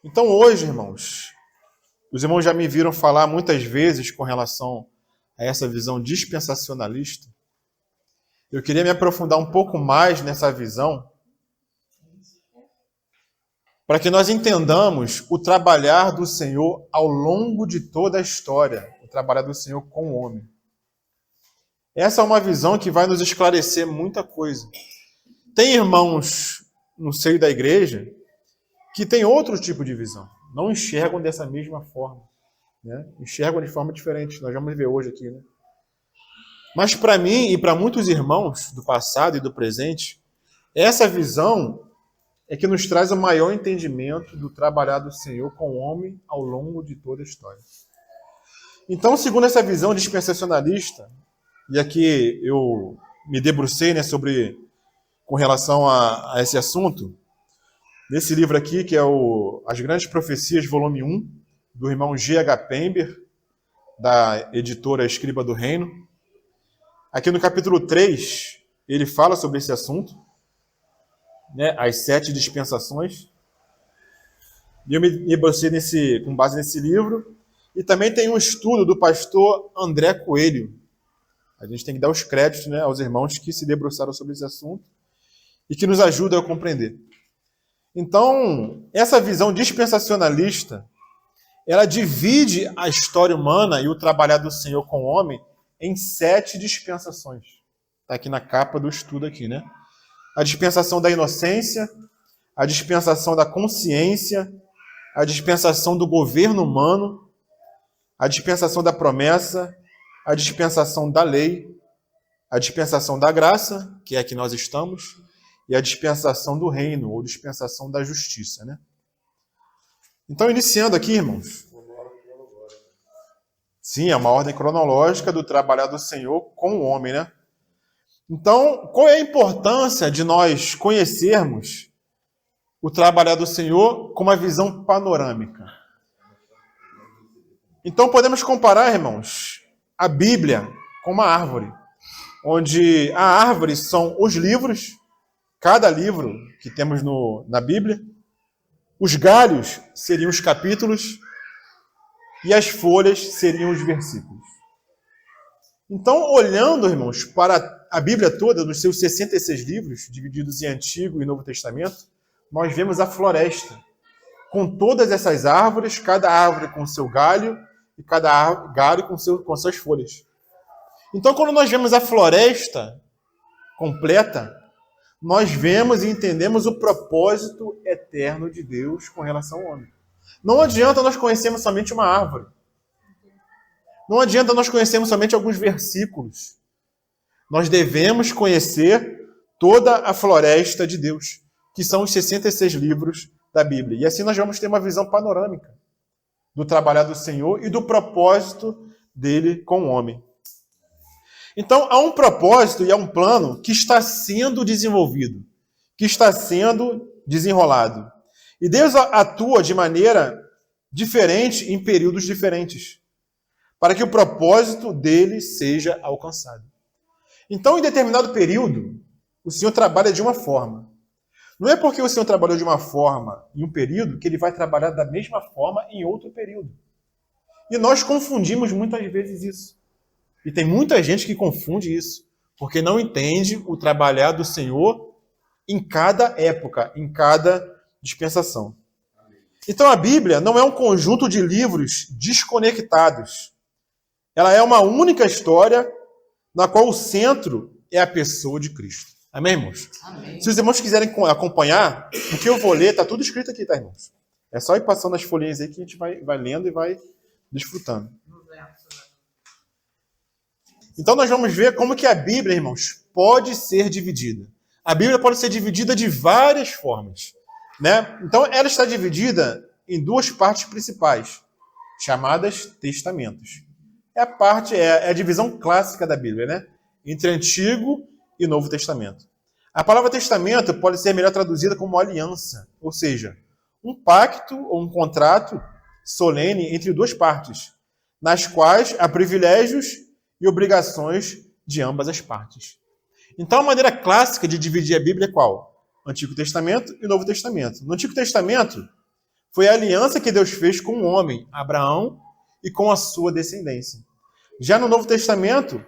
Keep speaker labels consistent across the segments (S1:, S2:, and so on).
S1: Então hoje, irmãos, os irmãos já me viram falar muitas vezes com relação a essa visão dispensacionalista. Eu queria me aprofundar um pouco mais nessa visão para que nós entendamos o trabalhar do Senhor ao longo de toda a história, o trabalhar do Senhor com o homem. Essa é uma visão que vai nos esclarecer muita coisa. Tem irmãos no seio da igreja que têm outro tipo de visão, não enxergam dessa mesma forma, né? Enxergam de forma diferente, nós vamos ver hoje aqui, né? Mas para mim e para muitos irmãos do passado e do presente, essa visão é que nos traz o maior entendimento do trabalhar do Senhor com o homem ao longo de toda a história. Então, segundo essa visão dispensacionalista, e aqui eu me debrucei, né, com relação a esse assunto, nesse livro aqui, que é As Grandes Profecias, volume 1, do irmão G.H. Pember, da editora Escriba do Reino. Aqui no capítulo 3, ele fala sobre esse assunto, né, as 7 dispensações. E eu me debrucei com base nesse livro. E também tem um estudo do pastor André Coelho. A gente tem que dar os créditos, né, aos irmãos que se debruçaram sobre esse assunto e que nos ajudam a compreender. Então, essa visão dispensacionalista, ela divide a história humana e o trabalhar do Senhor com o homem em 7 dispensações. Está aqui na capa do estudo aqui, né? A dispensação da inocência, a dispensação da consciência, a dispensação do governo humano, a dispensação da promessa, a dispensação da lei, a dispensação da graça, que é a que nós estamos, e a dispensação do reino, ou dispensação da justiça, né? Então, iniciando aqui, irmãos. Sim, é uma ordem cronológica do trabalhar do Senhor com o homem, né? Então, qual é a importância de nós conhecermos o trabalhar do Senhor com uma visão panorâmica? Então, podemos comparar, irmãos, a Bíblia com uma árvore, onde a árvore são os livros, cada livro que temos na Bíblia, os galhos seriam os capítulos e as folhas seriam os versículos. Então, olhando, irmãos, para a Bíblia toda, nos seus 66 livros, divididos em Antigo e Novo Testamento, nós vemos a floresta, com todas essas árvores, cada árvore com seu galho e cada galho com suas folhas. Então, quando nós vemos a floresta completa, nós vemos e entendemos o propósito eterno de Deus com relação ao homem. Não adianta nós conhecermos somente uma árvore. Não adianta nós conhecermos somente alguns versículos. Nós devemos conhecer toda a floresta de Deus, que são os 66 livros da Bíblia. E assim nós vamos ter uma visão panorâmica do trabalhar do Senhor e do propósito dele com o homem. Então, há um propósito e há um plano que está sendo desenvolvido, que está sendo desenrolado. E Deus atua de maneira diferente em períodos diferentes, para que o propósito dele seja alcançado. Então, em determinado período, o Senhor trabalha de uma forma. Não é porque o Senhor trabalhou de uma forma em um período que ele vai trabalhar da mesma forma em outro período. E nós confundimos muitas vezes isso. E tem muita gente que confunde isso, porque não entende o trabalhar do Senhor em cada época, em cada dispensação. Então a Bíblia não é um conjunto de livros desconectados. Ela é uma única história na qual o centro é a pessoa de Cristo. Amém, irmãos? Amém. Se os irmãos quiserem acompanhar, o que eu vou ler, está tudo escrito aqui, tá, irmãos? É só ir passando as folhinhas aí que a gente vai lendo e vai desfrutando. Então nós vamos ver como que a Bíblia, irmãos, pode ser dividida. A Bíblia pode ser dividida de várias formas, né? Então ela está dividida em 2 partes principais, chamadas testamentos. É a divisão clássica da Bíblia, né? Entre Antigo e Novo Testamento. A palavra testamento pode ser melhor traduzida como aliança, ou seja, um pacto ou um contrato solene entre 2 partes, nas quais há privilégios e obrigações de ambas as partes. Então, a maneira clássica de dividir a Bíblia é qual? Antigo Testamento e Novo Testamento. No Antigo Testamento, foi a aliança que Deus fez com o homem, Abraão, e com a sua descendência. Já no Novo Testamento,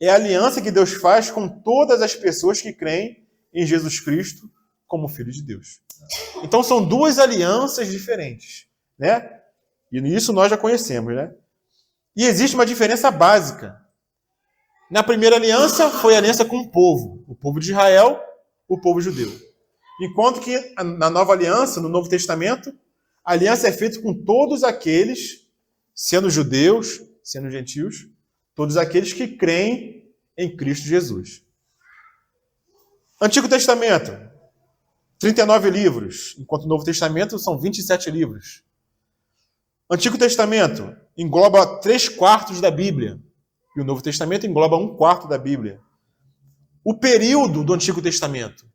S1: é a aliança que Deus faz com todas as pessoas que creem em Jesus Cristo como Filho de Deus. Então são duas alianças diferentes, né? E isso nós já conhecemos, né? E existe uma diferença básica. Na primeira aliança foi a aliança com o povo de Israel, o povo judeu. Enquanto que na nova aliança, no Novo Testamento, a aliança é feita com todos aqueles, sendo judeus, sendo gentios, todos aqueles que creem em Cristo Jesus. Antigo Testamento, 39 livros, enquanto o Novo Testamento são 27 livros. Antigo Testamento engloba 3/4 da Bíblia, e o Novo Testamento engloba 1/4 da Bíblia. O período do Antigo Testamento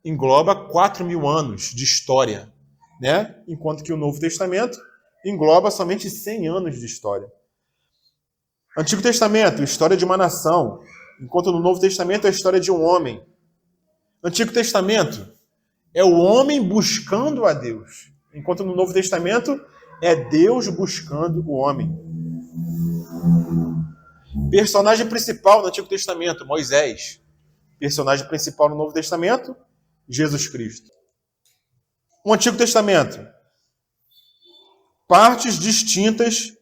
S1: engloba 4.000 anos de história, né? Enquanto que o Novo Testamento engloba somente 100 anos de história. Antigo Testamento, história de uma nação, enquanto no Novo Testamento é a história de um homem. Antigo Testamento é o homem buscando a Deus, enquanto no Novo Testamento é Deus buscando o homem. Personagem principal no Antigo Testamento, Moisés. Personagem principal no Novo Testamento, Jesus Cristo. O Antigo Testamento, partes distintas,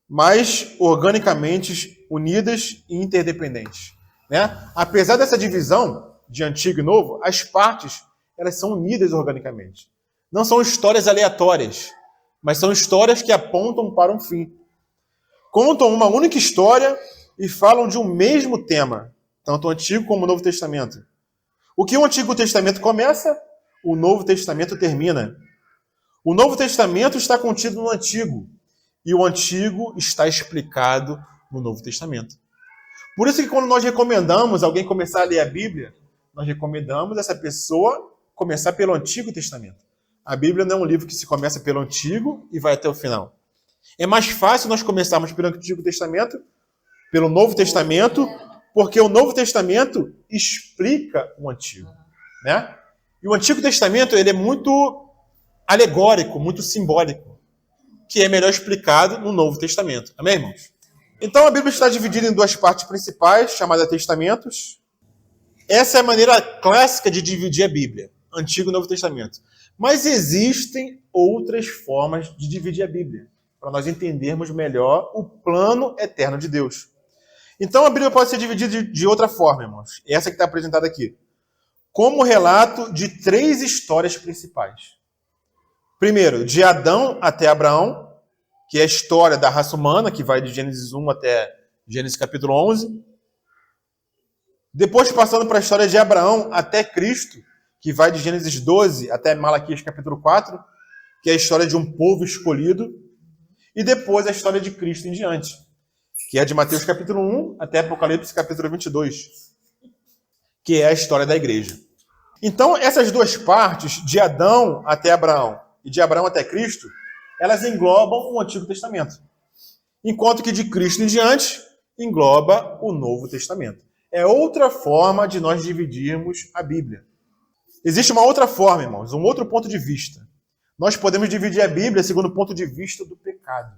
S1: mas organicamente unidas e interdependentes, né? Apesar dessa divisão de Antigo e Novo, as partes elas são unidas organicamente. Não são histórias aleatórias, mas são histórias que apontam para um fim. Contam uma única história e falam de um mesmo tema, tanto o Antigo como o Novo Testamento. O que o Antigo Testamento começa, o Novo Testamento termina. O Novo Testamento está contido no Antigo, e o Antigo está explicado no Novo Testamento. Por isso que quando nós recomendamos alguém começar a ler a Bíblia, nós recomendamos essa pessoa começar pelo Antigo Testamento. A Bíblia não é um livro que se começa pelo Antigo e vai até o final. É mais fácil nós começarmos pelo Antigo Testamento, pelo Novo Testamento, porque o Novo Testamento explica o Antigo, né? E o Antigo Testamento ele é muito alegórico, muito simbólico, que é melhor explicado no Novo Testamento. Amém, irmãos? Então a Bíblia está dividida em duas partes principais, chamadas testamentos. Essa é a maneira clássica de dividir a Bíblia, Antigo e Novo Testamento. Mas existem outras formas de dividir a Bíblia, para nós entendermos melhor o plano eterno de Deus. Então a Bíblia pode ser dividida de outra forma, irmãos. Essa que está apresentada aqui. Como relato de 3 histórias principais. Primeiro, de Adão até Abraão, que é a história da raça humana, que vai de Gênesis 1 até Gênesis capítulo 11. Depois passando para a história de Abraão até Cristo, que vai de Gênesis 12 até Malaquias capítulo 4, que é a história de um povo escolhido. E depois a história de Cristo em diante, que é de Mateus capítulo 1 até Apocalipse capítulo 22, que é a história da igreja. Então, essas duas partes, de Adão até Abraão e de Abraão até Cristo, elas englobam o Antigo Testamento. Enquanto que de Cristo em diante, engloba o Novo Testamento. É outra forma de nós dividirmos a Bíblia. Existe uma outra forma, irmãos, um outro ponto de vista. Nós podemos dividir a Bíblia segundo o ponto de vista do pecado.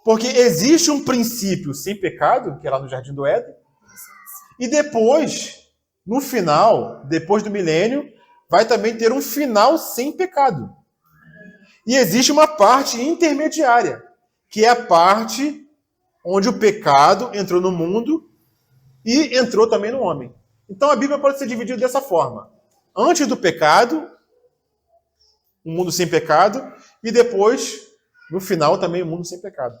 S1: Porque existe um princípio sem pecado, que é lá no Jardim do Éden, e depois, no final, depois do milênio, vai também ter um final sem pecado. E existe uma parte intermediária, que é a parte onde o pecado entrou no mundo e entrou também no homem. Então a Bíblia pode ser dividida dessa forma. Antes do pecado, um mundo sem pecado, e depois, no final, também um mundo sem pecado.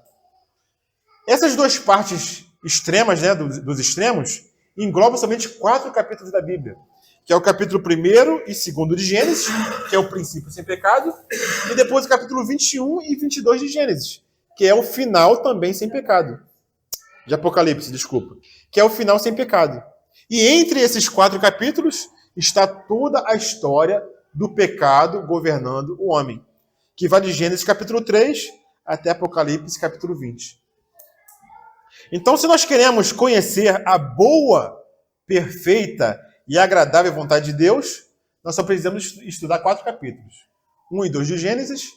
S1: Essas duas partes extremas, né, dos extremos, englobam somente 4 capítulos da Bíblia, que é o capítulo 1º e 2º de Gênesis, que é o princípio sem pecado, e depois o capítulo 21 e 22 de Gênesis, que é o final também sem pecado. De Apocalipse, desculpa. Que é o final sem pecado. E entre esses 4 capítulos está toda a história do pecado governando o homem, que vai de Gênesis capítulo 3 até Apocalipse capítulo 20. Então, se nós queremos conhecer a boa, perfeita e agradável vontade de Deus, nós só precisamos estudar 4 capítulos. 1 e 2 de Gênesis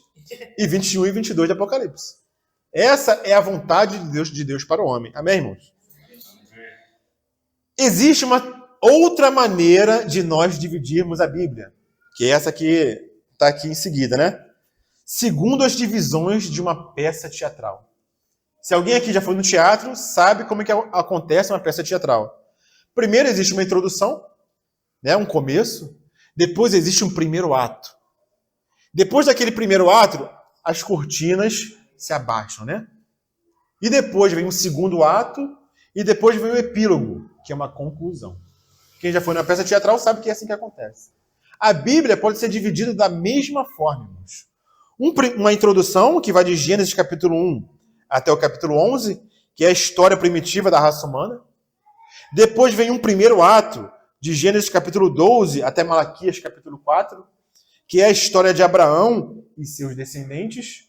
S1: e 21 e 22 de Apocalipse. Essa é a vontade de Deus para o homem. Amém, irmãos? Existe uma outra maneira de nós dividirmos a Bíblia, que é essa que está aqui em seguida, né? Segundo as divisões de uma peça teatral. Se alguém aqui já foi no teatro, sabe como é que acontece uma peça teatral. Primeiro existe uma introdução, né, um começo. Depois existe um primeiro ato. Depois daquele primeiro ato, as cortinas se abaixam, né? E depois vem um segundo ato e depois vem o epílogo, que é uma conclusão. Quem já foi na peça teatral sabe que é assim que acontece. A Bíblia pode ser dividida da mesma forma, irmãos. Uma introdução que vai de Gênesis capítulo 1 até o capítulo 11, que é a história primitiva da raça humana. Depois vem um primeiro ato, de Gênesis capítulo 12 até Malaquias capítulo 4, que é a história de Abraão e seus descendentes.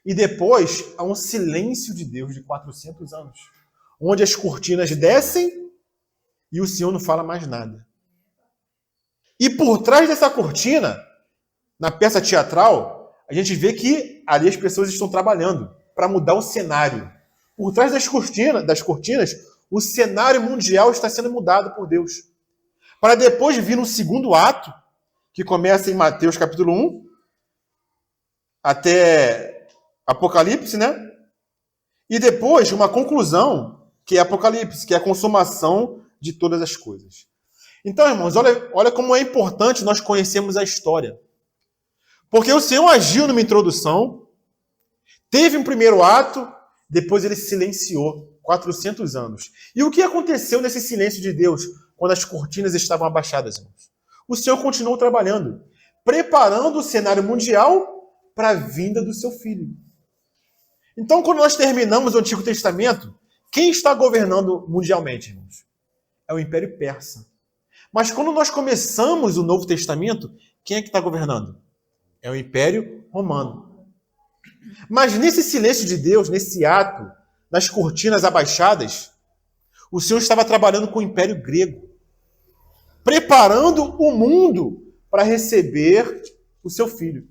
S1: E depois há um silêncio de Deus de 400 anos, onde as cortinas descem e o Senhor não fala mais nada. E por trás dessa cortina, na peça teatral, a gente vê que ali as pessoas estão trabalhando para mudar o cenário. Por trás das cortinas, o cenário mundial está sendo mudado por Deus. Para depois vir um segundo ato, que começa em Mateus capítulo 1, até Apocalipse, né? E depois uma conclusão, que é Apocalipse, que é a consumação de todas as coisas. Então, irmãos, olha como é importante nós conhecermos a história. Porque o Senhor agiu numa introdução, teve um primeiro ato, depois ele silenciou 400 anos. E o que aconteceu nesse silêncio de Deus, quando as cortinas estavam abaixadas, irmãos? O Senhor continuou trabalhando, preparando o cenário mundial para a vinda do seu Filho. Então, quando nós terminamos o Antigo Testamento, quem está governando mundialmente, irmãos? É o Império Persa. Mas quando nós começamos o Novo Testamento, quem é que está governando? É o Império Romano. Mas nesse silêncio de Deus, nesse ato, nas cortinas abaixadas, o Senhor estava trabalhando com o Império Grego, preparando o mundo para receber o seu Filho.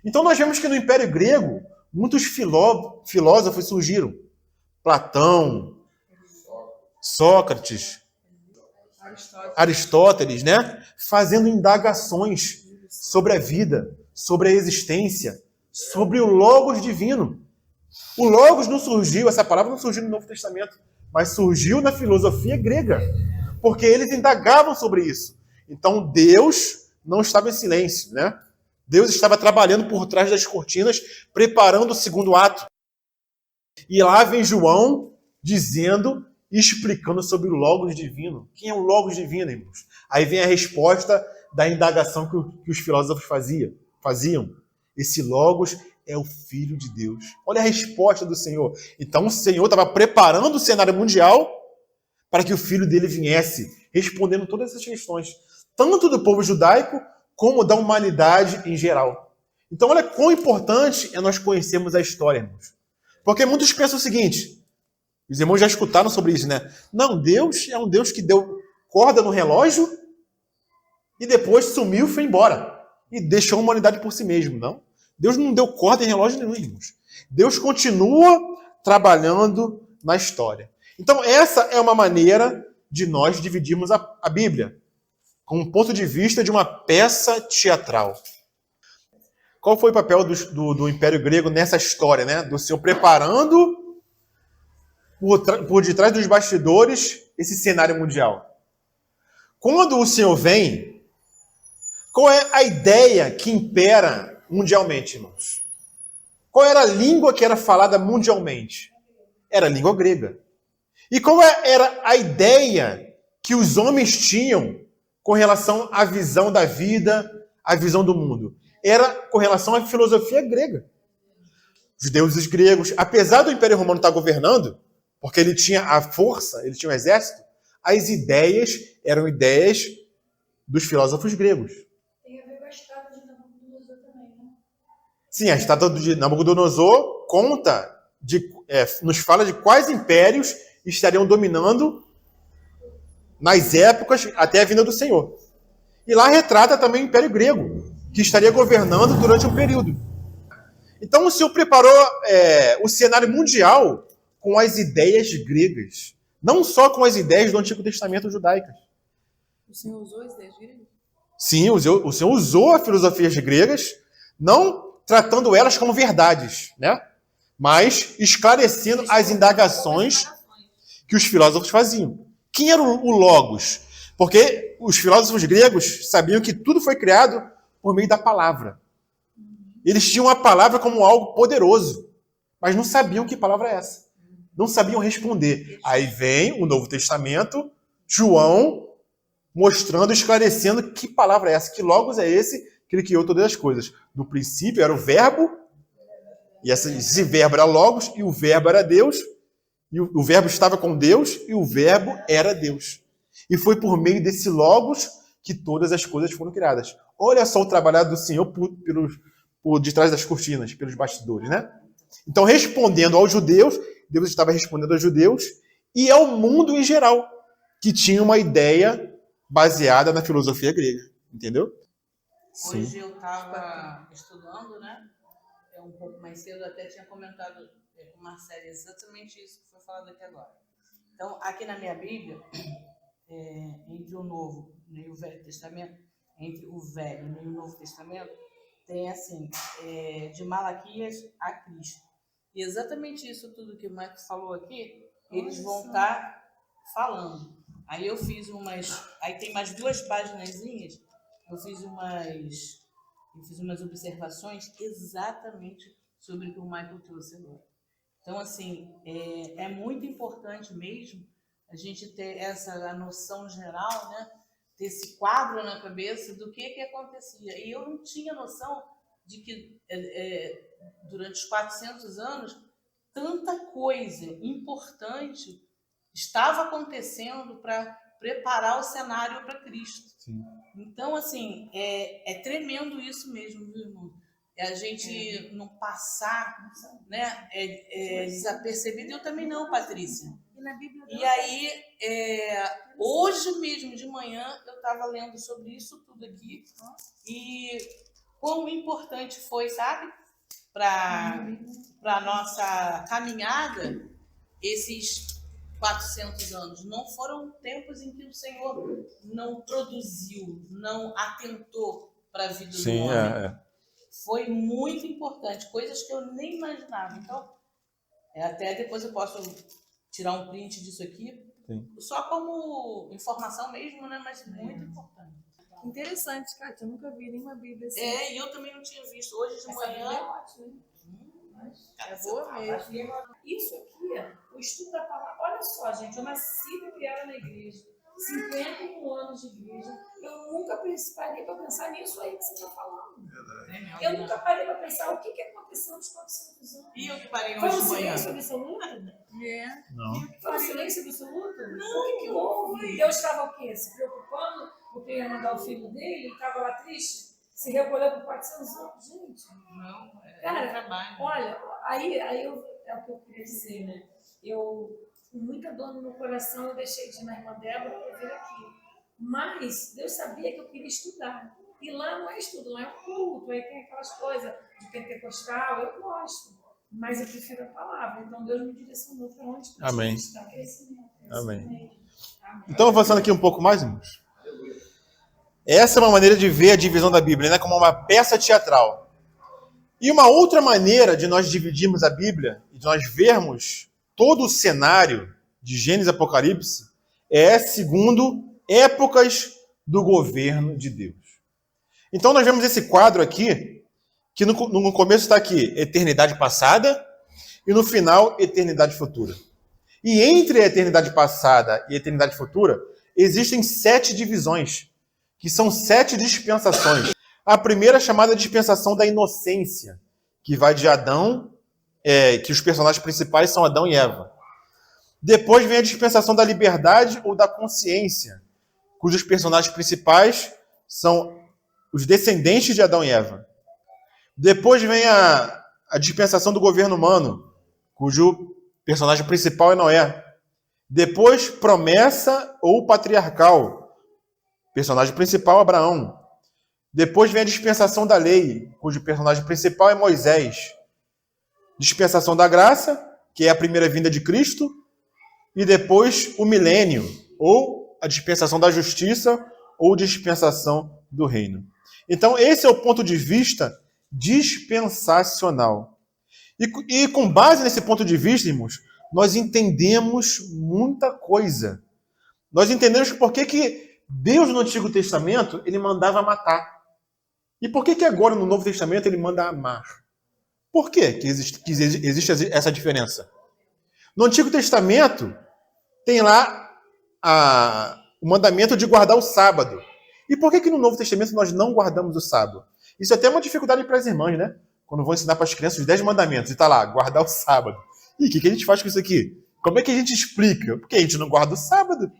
S1: Então nós vemos que no Império Grego, muitos filósofos surgiram. Platão, Sócrates, Aristóteles, né? Fazendo indagações sobre a vida, sobre a existência, sobre o Logos divino. O Logos não surgiu, essa palavra não surgiu no Novo Testamento, mas surgiu na filosofia grega, porque eles indagavam sobre isso. Então Deus não estava em silêncio, né? Deus estava trabalhando por trás das cortinas, preparando o segundo ato. E lá vem João dizendo e explicando sobre o Logos divino. Quem é o Logos divino, irmãos? Aí vem a resposta da indagação que os filósofos faziam. Esse Logos é o Filho de Deus. Olha a resposta do Senhor. Então o Senhor estava preparando o cenário mundial para que o Filho dele viesse, respondendo todas essas questões, tanto do povo judaico como da humanidade em geral. Então olha quão importante é nós conhecermos a história, irmãos. Porque muitos pensam o seguinte, os irmãos já escutaram sobre isso, né? Não, Deus é um Deus que deu corda no relógio e depois sumiu e foi embora. E deixou a humanidade por si mesmo, não? Deus não deu corda em relógio nenhum, irmãos. Deus continua trabalhando na história. Então, essa é uma maneira de nós dividirmos a Bíblia, com um ponto de vista de uma peça teatral. Qual foi o papel do Império Grego nessa história, né? Do Senhor preparando por detrás dos bastidores esse cenário mundial. Quando o Senhor vem, qual é a ideia que impera mundialmente, irmãos? Qual era a língua que era falada mundialmente? Era a língua grega. E qual era a ideia que os homens tinham com relação à visão da vida, à visão do mundo? Era com relação à filosofia grega. Os deuses gregos, apesar do Império Romano estar governando, porque ele tinha a força, ele tinha o exército, as ideias eram ideias dos filósofos gregos.
S2: Tem a ver com a estátua de Nabucodonosor também, né?
S1: Sim, a estátua de Nabucodonosor nos fala de quais impérios estariam dominando nas épocas até a vinda do Senhor. E lá retrata também o Império Grego. que estaria governando durante um período. Então o Senhor preparou o cenário mundial com as ideias gregas, não só com as ideias do Antigo Testamento judaicas.
S3: O Senhor usou as ideias gregas?
S1: Sim, o Senhor usou as filosofias gregas, não tratando elas como verdades, né? Mas esclarecendo as indagações que os filósofos faziam. Quem era o Logos? Porque os filósofos gregos sabiam que tudo foi criado por meio da palavra. Eles tinham a palavra como algo poderoso, mas não sabiam que palavra é essa. Não sabiam responder. Aí vem o Novo Testamento, João, mostrando, esclarecendo que palavra é essa, que Logos é esse, que ele criou todas as coisas. No princípio era o verbo, e esse verbo era Logos, e o verbo era Deus, e o verbo estava com Deus, e o verbo era Deus. E foi por meio desse Logos que todas as coisas foram criadas. Olha só o trabalho do Senhor por detrás das cortinas, pelos bastidores, né? Então, respondendo aos judeus, Deus estava respondendo aos judeus e ao mundo em geral, que tinha uma ideia baseada na filosofia grega, entendeu?
S4: Sim. Hoje eu estava estudando, né? Um pouco mais cedo, eu até tinha comentado com uma série exatamente isso que foi falado aqui agora. Então, aqui na minha Bíblia, entre o Novo e o Velho Testamento, entre o Velho e o Novo Testamento, tem assim, de Malaquias a Cristo. E exatamente isso tudo que o Marcos falou aqui, eles vão estar falando. Aí eu fiz aí tem mais 2 paginazinhas, eu fiz umas observações exatamente sobre o que o Michael trouxe agora. Então, assim, é muito importante mesmo a gente ter a noção geral, né? Ter esse quadro na cabeça do que acontecia. E eu não tinha noção de que durante os 400 anos tanta coisa importante estava acontecendo para preparar o cenário para Cristo.
S1: Sim.
S4: Então, assim, é tremendo isso mesmo, viu, irmão? A gente não passar, né, desapercebido. Eu também não, Patrícia. E aí, hoje mesmo de manhã, eu estava lendo sobre isso tudo aqui e quão importante foi, sabe, para a nossa caminhada esses 400 anos. Não foram tempos em que o Senhor não produziu, não atentou para a vida do homem. Foi muito importante, coisas que eu nem imaginava. Então, até depois eu posso tirar um print disso aqui, só como informação mesmo, né? Mas muito importante.
S3: Interessante, Kátia, eu nunca vi nenhuma Bíblia assim.
S4: E eu também não tinha visto. Hoje de manhã...
S3: É ótimo. É boa mesmo.
S2: Isso aqui, o estudo da palavra. Olha só, gente, eu nasci e criada na igreja. 51 anos de igreja. Eu nunca parei para pensar nisso aí que você está falando. Eu nunca parei para pensar o que aconteceu nos 400 anos.
S4: E eu que parei
S2: Foi
S4: hoje
S2: um
S4: de manhã.
S2: silêncio absoluto?
S1: Não.
S2: Foi um silêncio absoluto?
S4: Não.
S2: O que houve? Deus estava o quê? Se preocupando porque ia mandar o filho dele? Ele estava lá triste? Se recolheu por 400 anos? Gente.
S4: Não,
S2: cara,
S4: trabalho.
S2: Olha, aí é o que eu queria dizer, né? Eu, com muita dor no meu coração, eu deixei de ir na irmã Débora para vir aqui. Mas Deus sabia que eu queria estudar. E lá não é estudo, lá é um culto, aí tem aquelas coisas de pentecostal, eu gosto. Mas eu prefiro a palavra. Então Deus me direcionou para onde
S1: Amém.
S2: está crescimento.
S1: Amém. Então, avançando aqui um pouco mais, irmãos. Essa é uma maneira de ver a divisão da Bíblia, né? Como uma peça teatral. E uma outra maneira de nós dividirmos a Bíblia, e de nós vermos todo o cenário de Gênesis e Apocalipse, é segundo épocas do governo de Deus. Então nós vemos esse quadro aqui, que no começo está aqui, eternidade passada, e no final, eternidade futura. E entre a eternidade passada e a eternidade futura, existem 7 divisões, que são 7 dispensações. A primeira é chamada dispensação da inocência, que vai de Adão, que os personagens principais são Adão e Eva. Depois vem a dispensação da liberdade ou da consciência, cujos personagens principais são os descendentes de Adão e Eva. Depois vem a dispensação do governo humano, cujo personagem principal é Noé. Depois, promessa ou patriarcal, personagem principal Abraão. Depois vem a dispensação da lei, cujo personagem principal é Moisés. Dispensação da graça, que é a primeira vinda de Cristo. E depois o milênio, ou a dispensação da justiça, ou dispensação do reino. Então, esse é o ponto de vista dispensacional. E com base nesse ponto de vista, irmãos, nós entendemos muita coisa. Nós entendemos por que Deus no Antigo Testamento ele mandava matar. E por que agora no Novo Testamento ele manda amar? Por que existe essa diferença? No Antigo Testamento tem lá o mandamento de guardar o sábado. E por que no Novo Testamento nós não guardamos o sábado? Isso é até uma dificuldade para as irmãs, né? Quando vão ensinar para as crianças os 10 mandamentos, e está lá, guardar o sábado. E o que a gente faz com isso aqui? Como é que a gente explica? Porque a gente não guarda o sábado.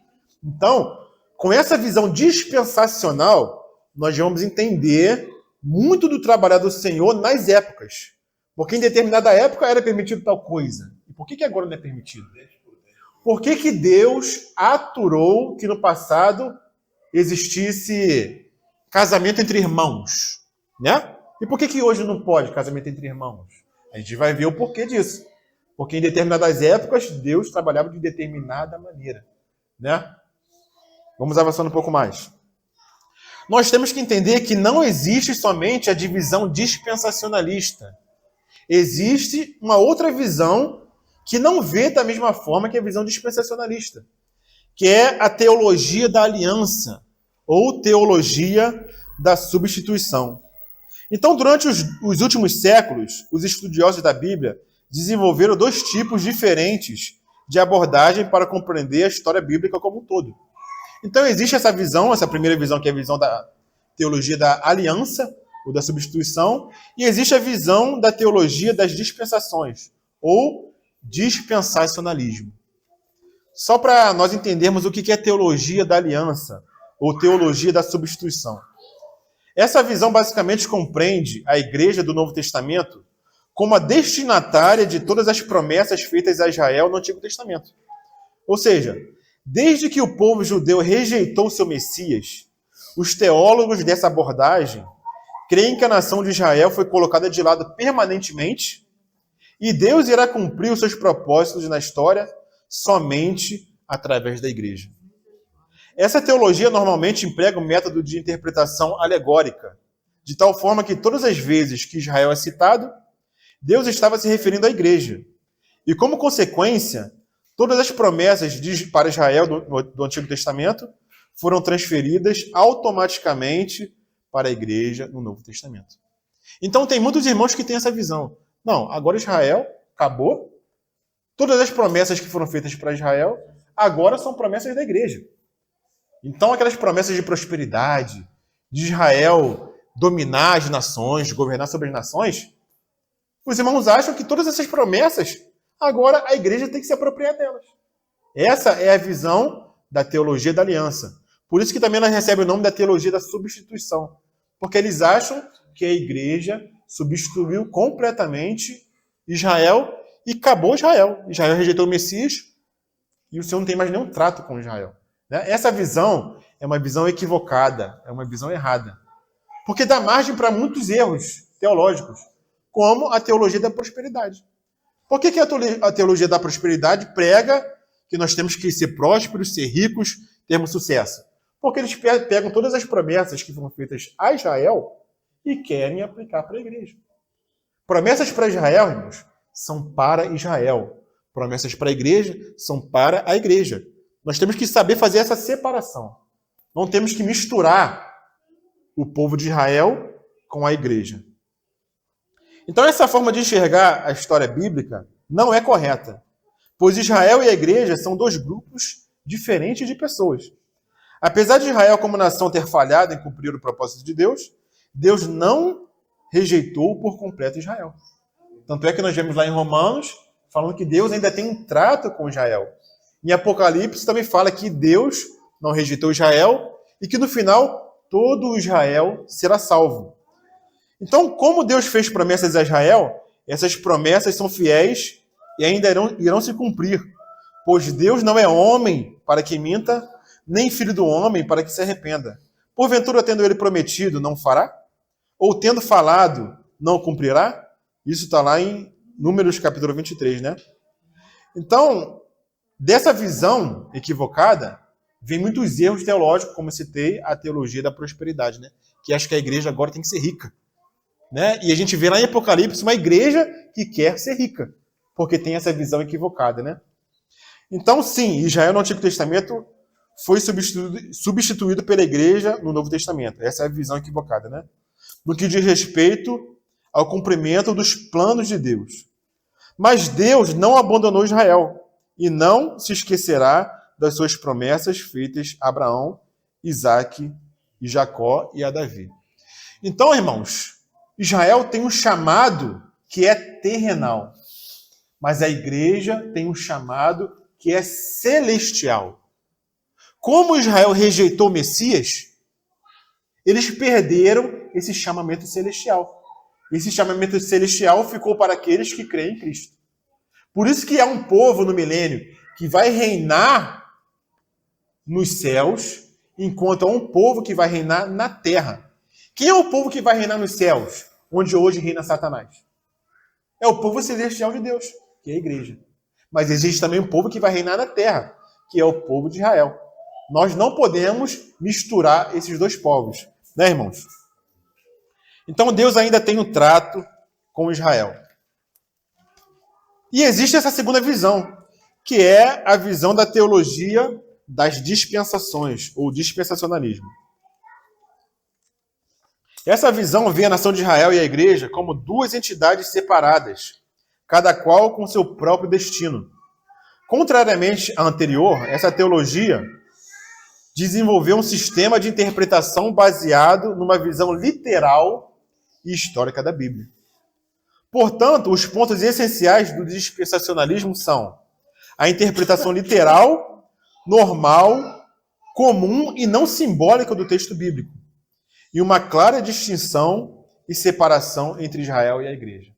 S1: Então, com essa visão dispensacional, nós vamos entender muito do trabalhar do Senhor nas épocas. Porque em determinada época era permitido tal coisa. E por que agora não é permitido? Por que Deus aturou que no passado existisse casamento entre irmãos? Né? E por que hoje não pode casamento entre irmãos? A gente vai ver o porquê disso. Porque em determinadas épocas, Deus trabalhava de determinada maneira. Né? Vamos avançando um pouco mais. Nós temos que entender que não existe somente a divisão dispensacionalista. Existe uma outra visão que não vê da mesma forma que a visão dispensacionalista, que é a teologia da aliança, ou teologia da substituição. Então, durante os últimos séculos, os estudiosos da Bíblia desenvolveram 2 tipos diferentes de abordagem para compreender a história bíblica como um todo. Então, existe essa visão, essa primeira visão, que é a visão da teologia da aliança, ou da substituição, e existe a visão da teologia das dispensações, ou dispensacionalismo. Só para nós entendermos o que é teologia da aliança, ou teologia da substituição. Essa visão basicamente compreende a igreja do Novo Testamento como a destinatária de todas as promessas feitas a Israel no Antigo Testamento. Ou seja, desde que o povo judeu rejeitou seu Messias, os teólogos dessa abordagem creem que a nação de Israel foi colocada de lado permanentemente e Deus irá cumprir os seus propósitos na história somente através da igreja. Essa teologia normalmente emprega o método de interpretação alegórica, de tal forma que todas as vezes que Israel é citado, Deus estava se referindo à igreja. E como consequência, todas as promessas para Israel do Antigo Testamento foram transferidas automaticamente para a igreja no Novo Testamento. Então tem muitos irmãos que têm essa visão. Não, agora Israel acabou. Todas as promessas que foram feitas para Israel agora são promessas da igreja. Então aquelas promessas de prosperidade, de Israel dominar as nações, governar sobre as nações, os irmãos acham que todas essas promessas, agora a igreja tem que se apropriar delas. Essa é a visão da teologia da aliança. Por isso que também ela recebe o nome da teologia da substituição. Porque eles acham que a igreja substituiu completamente Israel e acabou Israel. Israel rejeitou o Messias e o Senhor não tem mais nenhum trato com Israel. Essa visão é uma visão equivocada, é uma visão errada. Porque dá margem para muitos erros teológicos, como a teologia da prosperidade. Por que a teologia da prosperidade prega que nós temos que ser prósperos, ser ricos, termos sucesso? Porque eles pegam todas as promessas que foram feitas a Israel e querem aplicar para a igreja. Promessas para Israel, irmãos, são para Israel. Promessas para a igreja são para a igreja. Nós temos que saber fazer essa separação. Não temos que misturar o povo de Israel com a igreja. Então, essa forma de enxergar a história bíblica não é correta, pois Israel e a igreja são 2 grupos diferentes de pessoas. Apesar de Israel como nação ter falhado em cumprir o propósito de Deus, Deus não rejeitou por completo Israel. Tanto é que nós vemos lá em Romanos falando que Deus ainda tem um trato com Israel. Em Apocalipse também fala que Deus não rejeitou Israel e que no final todo Israel será salvo. Então, como Deus fez promessas a Israel, essas promessas são fiéis e ainda irão se cumprir, pois Deus não é homem para que minta, nem filho do homem para que se arrependa. Porventura, tendo ele prometido, não fará? Ou tendo falado, não cumprirá? Isso está lá em Números capítulo 23, né? Então, dessa visão equivocada, vem muitos erros teológicos, como eu citei, a teologia da prosperidade, né? Que acha que a igreja agora tem que ser rica, né? E a gente vê lá em Apocalipse uma igreja que quer ser rica, porque tem essa visão equivocada, né? Então, sim, Israel no Antigo Testamento foi substituído pela igreja no Novo Testamento. Essa é a visão equivocada, né? No que diz respeito ao cumprimento dos planos de Deus. Mas Deus não abandonou Israel e não se esquecerá das suas promessas feitas a Abraão, Isaque e Jacó e a Davi. Então, irmãos, Israel tem um chamado que é terrenal, mas a igreja tem um chamado que é celestial. Como Israel rejeitou o Messias, eles perderam esse chamamento celestial. Esse chamamento celestial ficou para aqueles que creem em Cristo. Por isso que há um povo no milênio que vai reinar nos céus, enquanto há um povo que vai reinar na terra. Quem é o povo que vai reinar nos céus, onde hoje reina Satanás? É o povo celestial de Deus, que é a igreja. Mas existe também um povo que vai reinar na terra, que é o povo de Israel. Nós não podemos misturar esses dois povos, né, irmãos? Então Deus ainda tem um trato com Israel. E existe essa segunda visão, que é a visão da teologia das dispensações, ou dispensacionalismo. Essa visão vê a nação de Israel e a igreja como duas entidades separadas, cada qual com seu próprio destino. Contrariamente à anterior, essa teologia desenvolveu um sistema de interpretação baseado numa visão literal e histórica da Bíblia. Portanto, os pontos essenciais do dispensacionalismo são a interpretação literal, normal, comum e não simbólica do texto bíblico, e uma clara distinção e separação entre Israel e a igreja.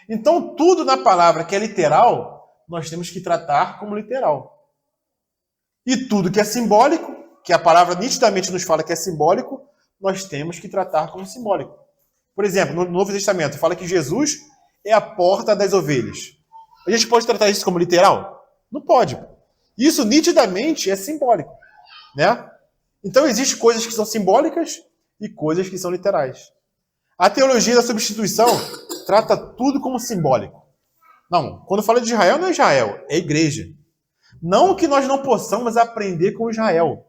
S1: Então, tudo na palavra que é literal, nós temos que tratar como literal. E tudo que é simbólico, que a palavra nitidamente nos fala que é simbólico, nós temos que tratar como simbólico. Por exemplo, no Novo Testamento, fala que Jesus é a porta das ovelhas. A gente pode tratar isso como literal? Não pode. Isso nitidamente é simbólico, né? Então, existem coisas que são simbólicas e coisas que são literais. A teologia da substituição trata tudo como simbólico. Não, quando fala de Israel, não é Israel, é igreja. Não que nós não possamos aprender com Israel.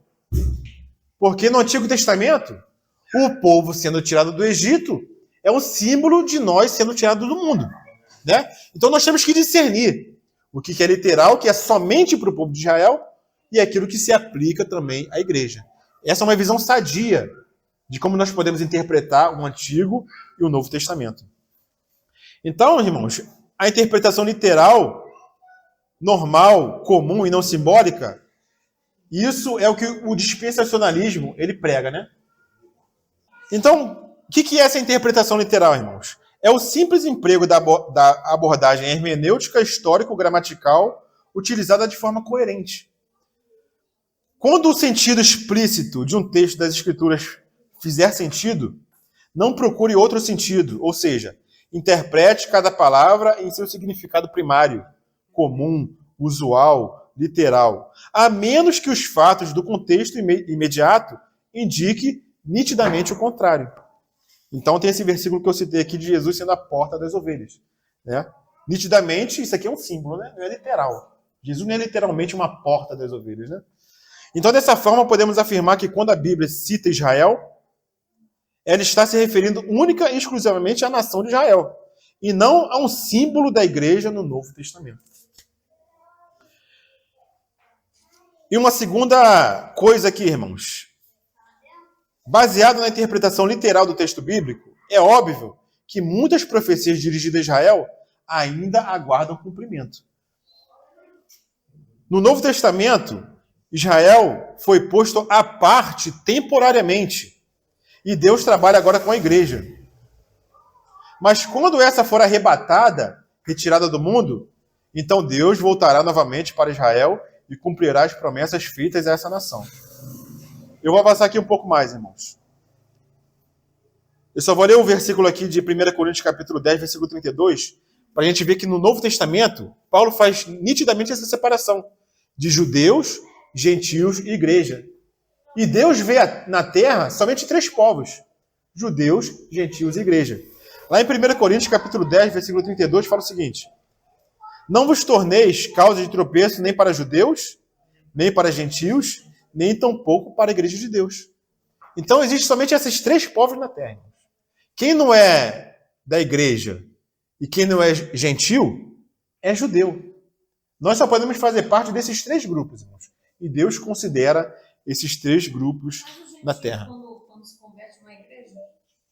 S1: Porque no Antigo Testamento, o povo sendo tirado do Egito é um símbolo de nós sendo tirados do mundo, né? Então nós temos que discernir o que é literal, que é somente para o povo de Israel, e aquilo que se aplica também à igreja. Essa é uma visão sadia de como nós podemos interpretar o Antigo e o Novo Testamento. Então, irmãos, a interpretação literal, normal, comum e não simbólica, isso é o que o dispensacionalismo ele prega, né? Então, o que é essa interpretação literal, irmãos? É o simples emprego da abordagem hermenêutica histórico-gramatical utilizada de forma coerente. Quando o sentido explícito de um texto das Escrituras fizer sentido, não procure outro sentido, ou seja, interprete cada palavra em seu significado primário, comum, usual, literal, a menos que os fatos do contexto imediato indiquem nitidamente o contrário. Então tem esse versículo que eu citei aqui de Jesus sendo a porta das ovelhas, né? Nitidamente, isso aqui é um símbolo, né? Não é literal. Jesus não é literalmente uma porta das ovelhas, né? Então, dessa forma, podemos afirmar que quando a Bíblia cita Israel, ela está se referindo única e exclusivamente à nação de Israel, e não a um símbolo da igreja no Novo Testamento. E uma segunda coisa aqui, irmãos. Baseado na interpretação literal do texto bíblico, é óbvio que muitas profecias dirigidas a Israel ainda aguardam cumprimento. No Novo Testamento, Israel foi posto à parte temporariamente, e Deus trabalha agora com a igreja. Mas quando essa for arrebatada, retirada do mundo, então Deus voltará novamente para Israel e cumprirá as promessas feitas a essa nação. Eu vou avançar aqui um pouco mais, irmãos. Eu só vou ler um versículo aqui de 1 Coríntios capítulo 10, versículo 32, para a gente ver que no Novo Testamento, Paulo faz nitidamente essa separação de judeus, gentios e igreja. E Deus vê na terra somente 3 povos: judeus, gentios e igreja. Lá em 1 Coríntios capítulo 10, versículo 32, fala o seguinte: não vos torneis causa de tropeço nem para judeus, nem para gentios, nem tampouco para a igreja de Deus. Então, existem somente esses 3 povos na terra. Quem não é da igreja e quem não é gentil é judeu. Nós só podemos fazer parte desses 3 grupos, irmãos. E Deus considera esses 3 grupos na terra.
S2: Quando se converte numa igreja?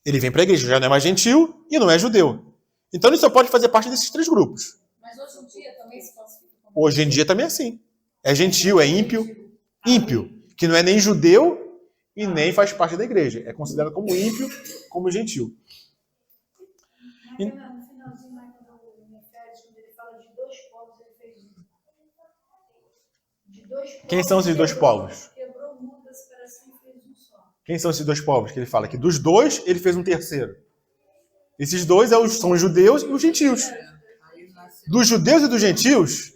S1: Ele vem para a igreja, já não é mais gentil e não é judeu. Então, ele só pode fazer parte desses 3 grupos.
S2: Mas hoje em dia também se classifica como...
S1: Hoje em dia também é assim. É gentil, é ímpio. Ímpio, que não é nem judeu e nem faz parte da igreja. É considerado como ímpio, como gentil.
S5: No finalzinho, lá quando o Efésios, quando ele fala de 2 povos, ele fez de 2 povos.
S1: Quem são esses 2 povos?
S5: Quebrou o muro da separação e fez um só.
S1: Quem são esses 2 povos que ele fala? Que dos 2 ele fez um terceiro. Esses 2 são os judeus e os gentios. Dos judeus e dos gentios,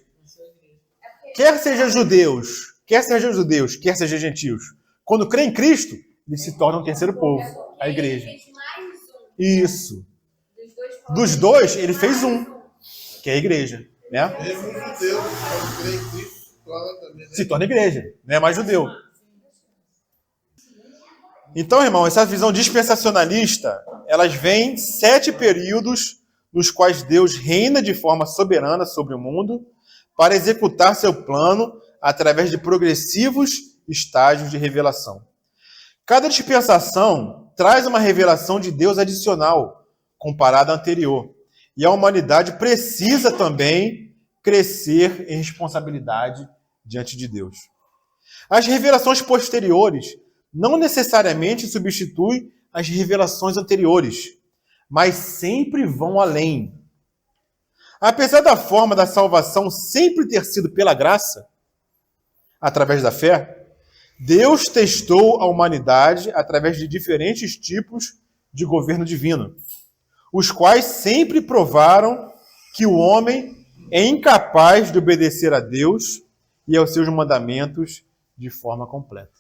S1: quer sejam judeus, quer sejam gentios, quando crê em Cristo, eles se tornam um terceiro povo, a igreja. Isso. Dos 2, ele fez um, que é a igreja. Né?
S6: Mesmo os judeus, quando creem em Cristo,
S1: se torna igreja, não é mais judeu. Então, irmão, essa visão dispensacionalista, elas vêm 7 períodos nos quais Deus reina de forma soberana sobre o mundo para executar seu plano através de progressivos estágios de revelação. Cada dispensação traz uma revelação de Deus adicional comparada à anterior. E a humanidade precisa também crescer em responsabilidade diante de Deus. As revelações posteriores não necessariamente substituem as revelações anteriores, mas sempre vão além. Apesar da forma da salvação sempre ter sido pela graça, através da fé, Deus testou a humanidade através de diferentes tipos de governo divino, os quais sempre provaram que o homem é incapaz de obedecer a Deus e aos seus mandamentos de forma completa.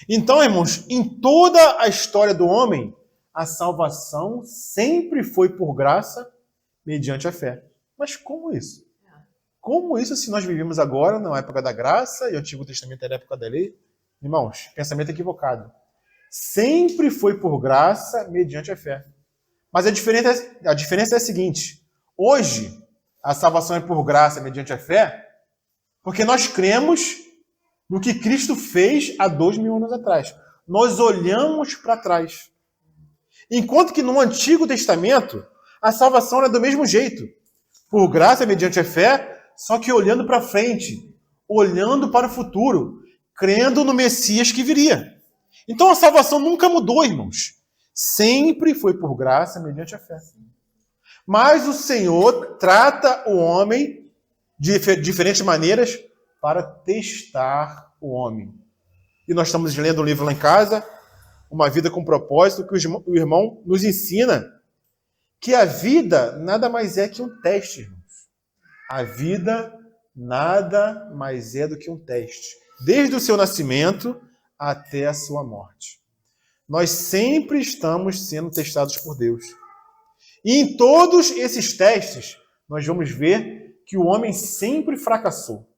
S1: Então, irmãos, em toda a história do homem, a salvação sempre foi por graça, mediante a fé. Mas como isso? Como isso se nós vivemos agora na época da graça e o Antigo Testamento era a época da lei? Irmãos, pensamento equivocado. Sempre foi por graça, mediante a fé. Mas a diferença é a seguinte: hoje, a salvação é por graça, mediante a fé, porque nós cremos no que Cristo fez há 2000 anos atrás. Nós olhamos para trás. Enquanto que no Antigo Testamento, a salvação era do mesmo jeito. Por graça, mediante a fé, só que olhando para frente, olhando para o futuro, crendo no Messias que viria. Então a salvação nunca mudou, irmãos. Sempre foi por graça, mediante a fé. Mas o Senhor trata o homem de diferentes maneiras para testar o homem. E nós estamos lendo um livro lá em casa, Uma Vida com Propósito, que o irmão nos ensina que a vida nada mais é que um teste, irmãos. A vida nada mais é do que um teste. Desde o seu nascimento até a sua morte. Nós sempre estamos sendo testados por Deus. E em todos esses testes, nós vamos ver que o homem sempre fracassou.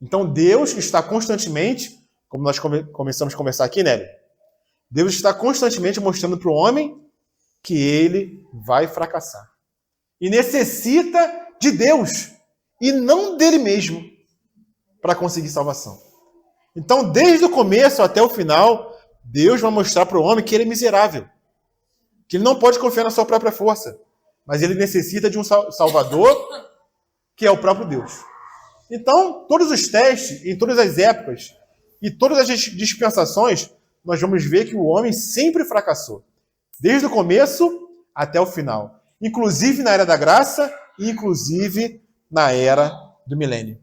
S1: Então Deus está constantemente, como nós começamos a conversar aqui, Nélia, Deus está constantemente mostrando para o homem que ele vai fracassar. E necessita de Deus, e não dele mesmo, para conseguir salvação. Então, desde o começo até o final, Deus vai mostrar para o homem que ele é miserável, que ele não pode confiar na sua própria força, mas ele necessita de um Salvador, que é o próprio Deus. Então, todos os testes, em todas as épocas, e todas as dispensações, nós vamos ver que o homem sempre fracassou. Desde o começo até o final. Inclusive na era da graça e inclusive na era do milênio.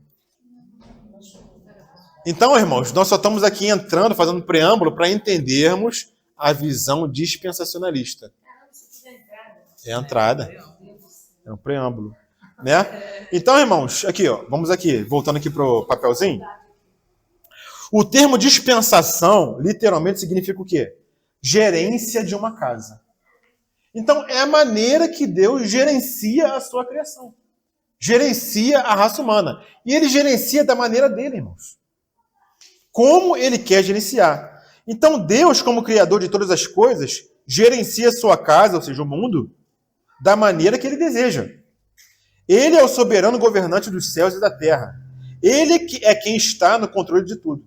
S1: Então, irmãos, nós só estamos aqui entrando, fazendo um preâmbulo para entendermos a visão dispensacionalista.
S2: Caramba, isso tudo é entrada.
S1: É a entrada. É um preâmbulo. Né? Então, irmãos, aqui, ó, vamos aqui, voltando aqui para o papelzinho. O termo dispensação, literalmente, significa o quê? Gerência de uma casa. Então, é a maneira que Deus gerencia a sua criação. Gerencia a raça humana. E ele gerencia da maneira dele, irmãos. Como ele quer gerenciar. Então, Deus, como criador de todas as coisas, gerencia a sua casa, ou seja, o mundo, da maneira que ele deseja. Ele é o soberano governante dos céus e da terra. Ele é quem está no controle de tudo.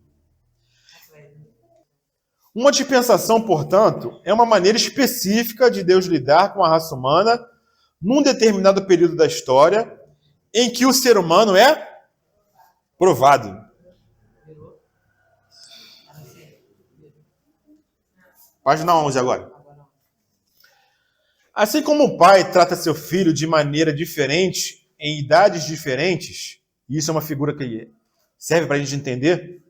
S1: Uma dispensação, portanto, é uma maneira específica de Deus lidar com a raça humana num determinado período da história em que o ser humano é provado. Página 11 agora. Assim como o pai trata seu filho de maneira diferente, em idades diferentes, e isso é uma figura que serve para a gente entender,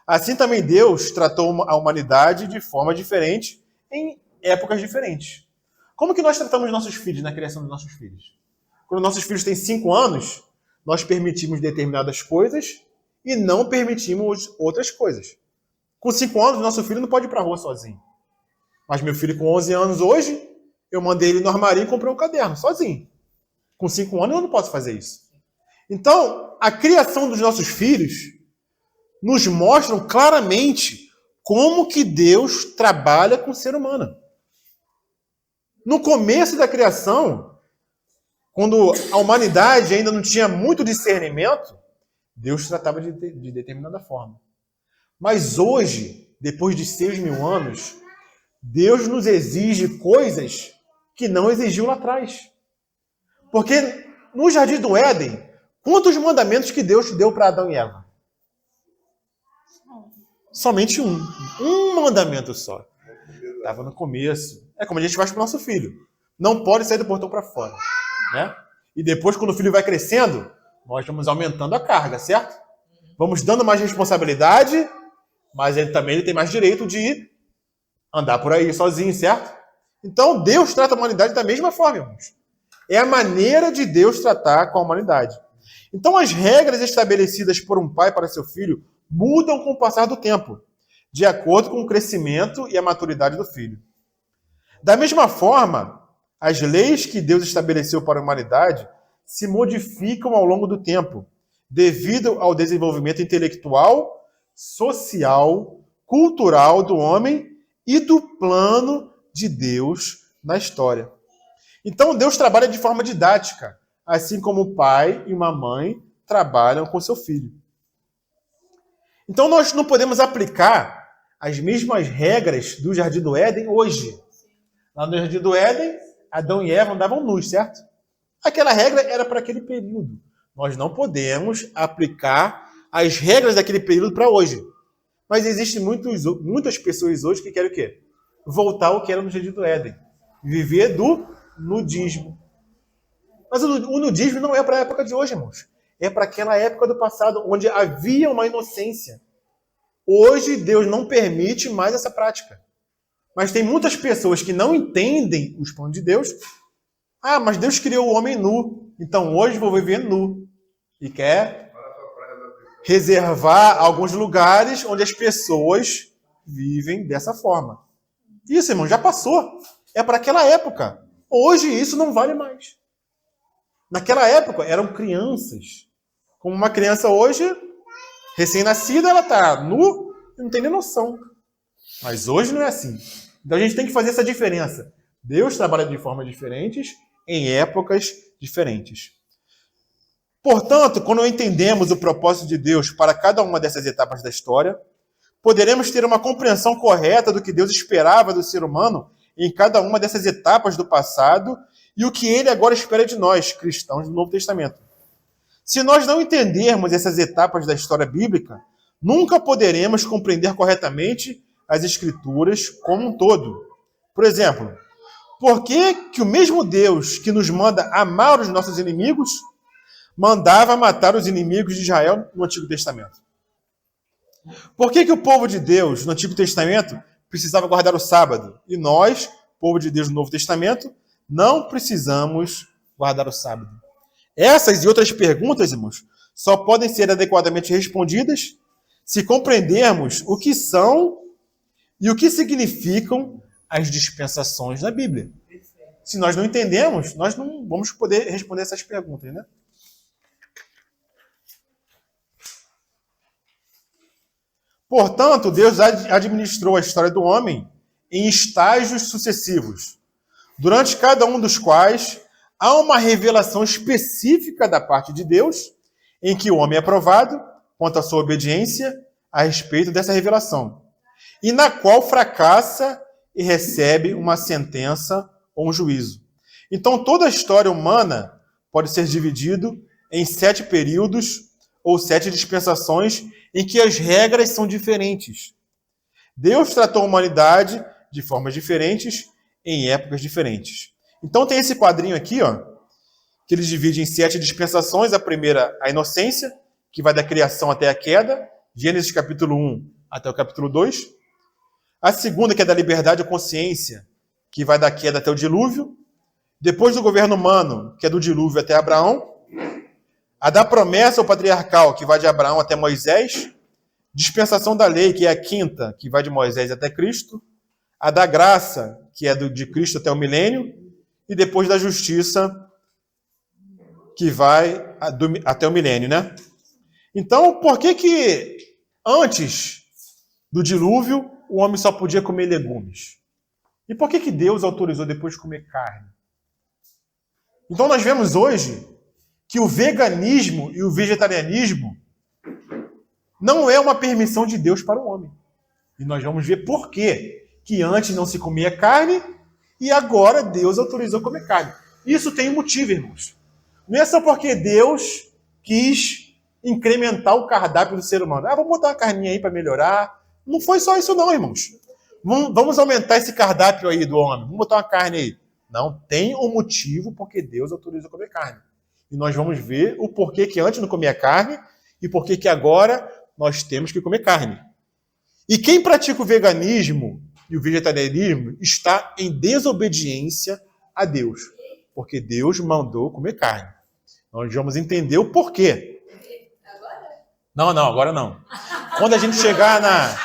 S1: assim também Deus tratou a humanidade de forma diferente, em épocas diferentes. Como que nós tratamos nossos filhos na criação dos nossos filhos? Quando nossos filhos têm 5 anos, nós permitimos determinadas coisas e não permitimos outras coisas. Com 5 anos, nosso filho não pode ir para a rua sozinho. Mas meu filho com 11 anos hoje, eu mandei ele no armário e comprei um caderno, sozinho. Com 5 anos eu não posso fazer isso. Então, a criação dos nossos filhos nos mostram claramente como que Deus trabalha com o ser humano. No começo da criação, quando a humanidade ainda não tinha muito discernimento, Deus tratava de determinada forma. Mas hoje, depois de 6.000 anos, Deus nos exige coisas que não exigiu lá atrás. Porque no Jardim do Éden, quantos mandamentos que Deus deu para Adão e Eva? Somente um. Um mandamento só. Estava no começo. É como a gente faz com o nosso filho. Não pode sair do portão para fora. Né? E depois, quando o filho vai crescendo, nós vamos aumentando a carga, certo? Vamos dando mais responsabilidade, mas ele tem mais direito de andar por aí sozinho, certo? Então, Deus trata a humanidade da mesma forma, irmãos. É a maneira de Deus tratar com a humanidade. Então, as regras estabelecidas por um pai para seu filho mudam com o passar do tempo, de acordo com o crescimento e a maturidade do filho. Da mesma forma, as leis que Deus estabeleceu para a humanidade se modificam ao longo do tempo, devido ao desenvolvimento intelectual, social, cultural do homem e do plano de Deus na história. Então, Deus trabalha de forma didática, assim como o pai e uma mãe trabalham com seu filho. Então, nós não podemos aplicar as mesmas regras do Jardim do Éden hoje. Lá no Jardim do Éden, Adão e Eva andavam nus, certo? Aquela regra era para aquele período. Nós não podemos aplicar as regras daquele período para hoje. Mas existem muitas pessoas hoje que querem o quê? Voltar ao que era no Jardim do Éden. Viver do nudismo. Mas o nudismo não é para a época de hoje, irmãos. É para aquela época do passado, onde havia uma inocência. Hoje, Deus não permite mais essa prática. Mas tem muitas pessoas que não entendem os planos de Deus. Ah, mas Deus criou o homem nu. Então hoje vou viver nu. E quer reservar alguns lugares onde as pessoas vivem dessa forma. Isso, irmão, já passou. É para aquela época. Hoje isso não vale mais. Naquela época eram crianças. Como uma criança hoje, recém-nascida, ela está nu e não tem nem noção. Mas hoje não é assim. Então a gente tem que fazer essa diferença. Deus trabalha de formas diferentes, em épocas diferentes. Portanto, quando entendemos o propósito de Deus para cada uma dessas etapas da história, poderemos ter uma compreensão correta do que Deus esperava do ser humano em cada uma dessas etapas do passado e o que Ele agora espera de nós, cristãos do Novo Testamento. Se nós não entendermos essas etapas da história bíblica, nunca poderemos compreender corretamente as Escrituras como um todo. Por exemplo, por que o mesmo Deus que nos manda amar os nossos inimigos mandava matar os inimigos de Israel no Antigo Testamento? Por que o povo de Deus, no Antigo Testamento, precisava guardar o sábado? E nós, povo de Deus no Novo Testamento, não precisamos guardar o sábado. Essas e outras perguntas, irmãos, só podem ser adequadamente respondidas se compreendermos o que são e o que significam as dispensações da Bíblia. Se nós não entendemos, nós não vamos poder responder essas perguntas, né? Portanto, Deus administrou a história do homem em estágios sucessivos, durante cada um dos quais há uma revelação específica da parte de Deus, em que o homem é provado quanto à sua obediência a respeito dessa revelação, e na qual fracassa e recebe uma sentença ou um juízo. Então, toda a história humana pode ser dividida em 7 períodos ou 7 dispensações em que as regras são diferentes. Deus tratou a humanidade de formas diferentes, em épocas diferentes. Então tem esse quadrinho aqui, ó, que ele divide em 7 dispensações. A primeira, a inocência, que vai da criação até a queda, Gênesis capítulo 1 até o capítulo 2. A segunda, que é da liberdade ou consciência, que vai da queda até o dilúvio. Depois do governo humano, que é do dilúvio até Abraão. A da promessa ou patriarcal, que vai de Abraão até Moisés. Dispensação da lei, que é a quinta, que vai de Moisés até Cristo. A da graça, que é de Cristo até o milênio. E depois da justiça, que vai até o milênio, né? Então, por que antes do dilúvio o homem só podia comer legumes? E por que Deus autorizou depois comer carne? Então nós vemos hoje que o veganismo e o vegetarianismo não é uma permissão de Deus para o homem. E nós vamos ver por quê que antes não se comia carne e agora Deus autorizou comer carne. Isso tem um motivo, irmãos. Não é só porque Deus quis incrementar o cardápio do ser humano. Vamos botar uma carninha aí para melhorar. Não foi só isso não, irmãos. Vamos aumentar esse cardápio aí do homem. Vamos botar uma carne aí. Não, tem um motivo porque Deus autorizou comer carne. E nós vamos ver o porquê que antes não comia carne e porquê que agora nós temos que comer carne. E quem pratica o veganismo e o vegetarianismo está em desobediência a Deus. Porque Deus mandou comer carne. Nós vamos entender o porquê. Não, agora não. Quando a gente chegar na...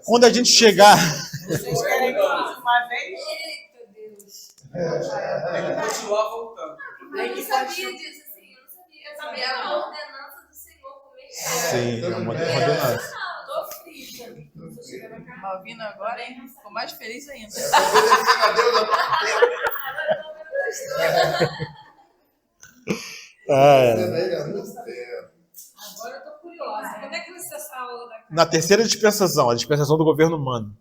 S1: Quando a gente chegar...
S4: Vocês querem todos uma vez?
S2: Eita, Deus.
S6: Tem que continuar voltando.
S7: Eu não sabia disso, assim. Eu não sabia. Eu sabia a ordenança do Senhor comer carne.
S1: Sim, é uma ordenança.
S2: Tô frita.
S3: Malvina agora, hein? Ficou mais feliz ainda.
S6: Obedecendo a Deus há muito tempo. Obedecendo a Ele há muito tempo.
S2: Agora eu tô curiosa. Quando é que vai ser essa aula da
S1: Na terceira dispensação, a dispensação do governo humano.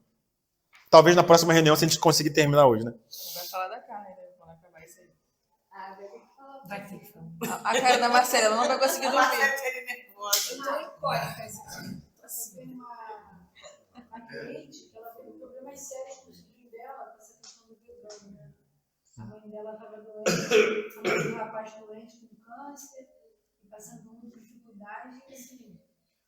S1: Talvez na próxima reunião, se a gente conseguir terminar hoje, né?
S3: Vai falar da carne, né? Quando acabar isso aí.
S2: Vai ter que falar.
S3: A cara da Marcela, ela não vai conseguir dormir.
S2: Eu tô incógnita.
S5: Tem uma cliente que ela teve problemas sérios com os filhos dela, com essa questão do vegano, né? A mãe dela estava doente, a mãe do rapaz doente com câncer, e passando por muita dificuldade, e assim,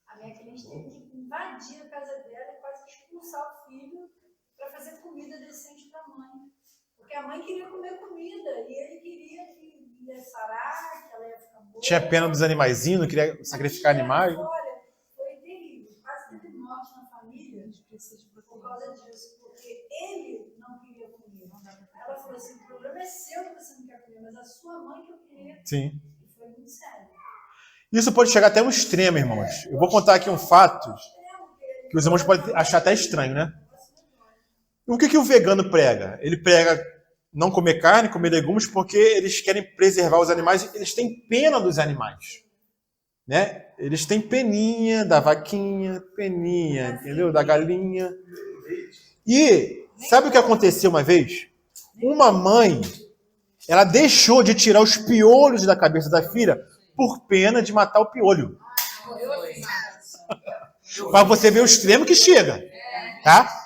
S5: a minha cliente teve que invadir a casa dela e quase expulsar o filho para fazer comida decente para a mãe. Porque a mãe queria comer comida, e ele queria que ia sarar, que ela ia ficar boa.
S1: Tinha pena dos animaizinhos, não queria sacrificar animais.
S5: Olha, foi terrível. Quase teve morte na família por causa disso, porque ele não queria comer. Ela falou assim: o problema é seu que você não quer comer, mas a sua mãe que eu queria.
S1: Sim.
S5: E foi muito sério.
S1: Isso pode chegar até um extremo, irmãos. Eu vou contar aqui um fato que os irmãos podem achar até estranho, né? O que o vegano prega? Ele prega não comer carne, comer legumes, porque eles querem preservar os animais, eles têm pena dos animais, né? Eles têm peninha da vaquinha, peninha, entendeu? Da galinha. E sabe o que aconteceu uma vez? Uma mãe, ela deixou de tirar os piolhos da cabeça da filha por pena de matar o piolho. Para você ver o extremo que chega, tá?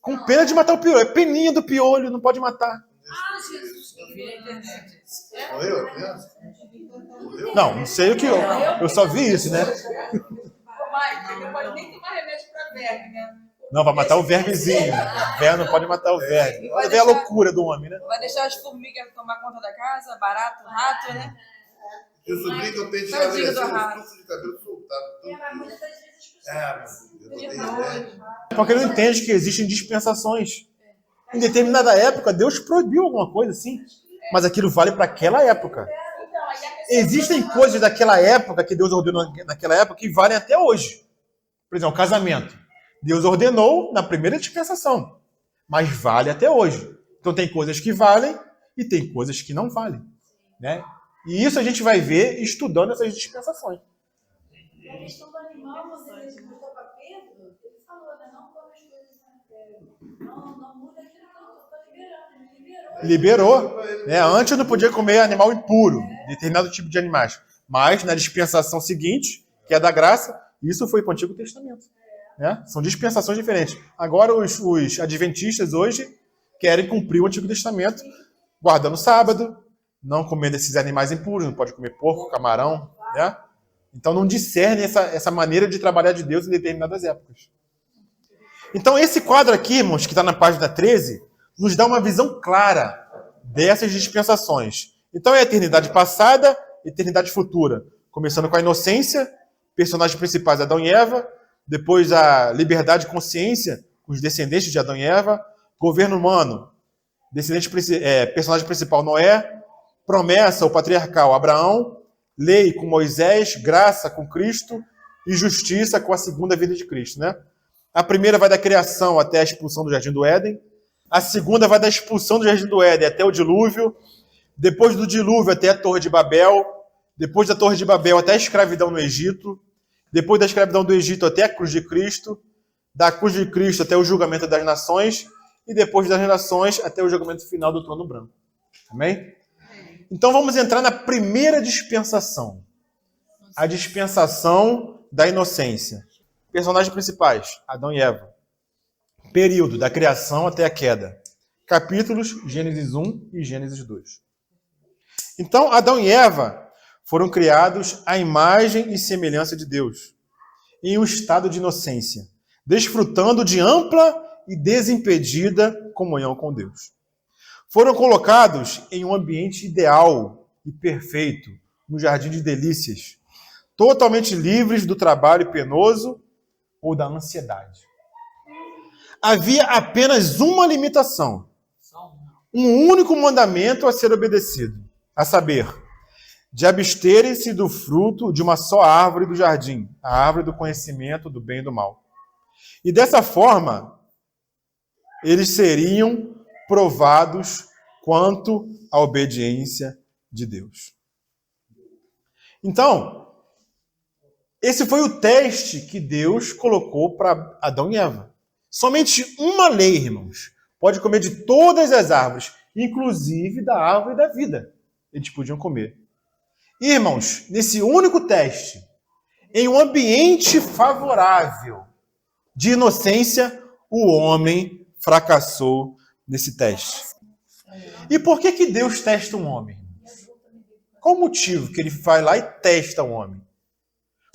S1: Com pena de matar o piolho. É peninha do piolho, não pode matar.
S2: Ah, Jesus. Eu vi na internet.
S6: Morreu a criança?
S1: Não sei o que eu só vi isso, né?
S3: verme, né?
S1: Não, vai matar o vermezinho. O verme não pode matar o verme. Olha ver a loucura do homem, né?
S3: Vai deixar as formigas tomar conta da casa, barato, rato, né?
S6: Eu sobrinho que eu tenho
S3: Tadinho
S6: assim,
S3: do
S6: os
S3: rato.
S6: fluxos de cabelo soltado.
S5: Mas muitas das vezes as pessoas.
S6: Eu não tenho ideia.
S1: Porque não entende que existem dispensações. Em determinada época, Deus proibiu alguma coisa assim. Mas aquilo vale para aquela época. Existem coisas daquela época que Deus ordenou naquela época que valem até hoje. Por exemplo, casamento. Deus ordenou na primeira dispensação, mas vale até hoje. Então tem coisas que valem e tem coisas que não valem, né? E isso a gente vai ver estudando essas dispensações.
S5: A questão do animal, você perguntou para Pedro, ele falou, né? Não come as coisas, não muda aquilo que eu estou liberando. Ele liberou.
S1: Liberou, né? Antes não podia comer animal impuro, determinado tipo de animais. Mas na dispensação seguinte, que é da graça, isso foi para o Antigo Testamento. Né? São dispensações diferentes. Agora os adventistas hoje querem cumprir o Antigo Testamento, guardando o sábado, não comendo esses animais impuros, não pode comer porco, camarão, né? Então não discerne essa maneira de trabalhar de Deus em determinadas épocas. Então esse quadro aqui, irmãos, que está na página 13, nos dá uma visão clara dessas dispensações. Então é a eternidade passada, eternidade futura. Começando com a inocência, personagens principais Adão e Eva, depois a liberdade de consciência, os descendentes de Adão e Eva, governo humano, personagem principal Noé, promessa, o patriarcal Abraão, lei com Moisés, graça com Cristo e justiça com a segunda vida de Cristo, né? A primeira vai da criação até a expulsão do Jardim do Éden, a segunda vai da expulsão do Jardim do Éden até o dilúvio, depois do dilúvio até a Torre de Babel, depois da Torre de Babel até a escravidão no Egito, depois da escravidão do Egito até a cruz de Cristo, da cruz de Cristo até o julgamento das nações, e depois das nações até o julgamento final do trono branco. Amém? Então vamos entrar na primeira dispensação. A dispensação da inocência. Personagens principais, Adão e Eva. Período da criação até a queda. Capítulos, Gênesis 1 e Gênesis 2. Então, Adão e Eva foram criados à imagem e semelhança de Deus, em um estado de inocência, desfrutando de ampla e desimpedida comunhão com Deus. Foram colocados em um ambiente ideal e perfeito, no jardim de delícias, totalmente livres do trabalho penoso ou da ansiedade. Havia apenas uma limitação, um único mandamento a ser obedecido, a saber, de absterem-se do fruto de uma só árvore do jardim, a árvore do conhecimento do bem e do mal. E dessa forma, eles seriam provados quanto à obediência de Deus. Então, esse foi o teste que Deus colocou para Adão e Eva. Somente uma lei, irmãos, pode comer de todas as árvores, inclusive da árvore da vida. Eles podiam comer. Irmãos, nesse único teste, em um ambiente favorável de inocência, o homem fracassou nesse teste. E por que Deus testa um homem? Qual o motivo que ele vai lá e testa o homem?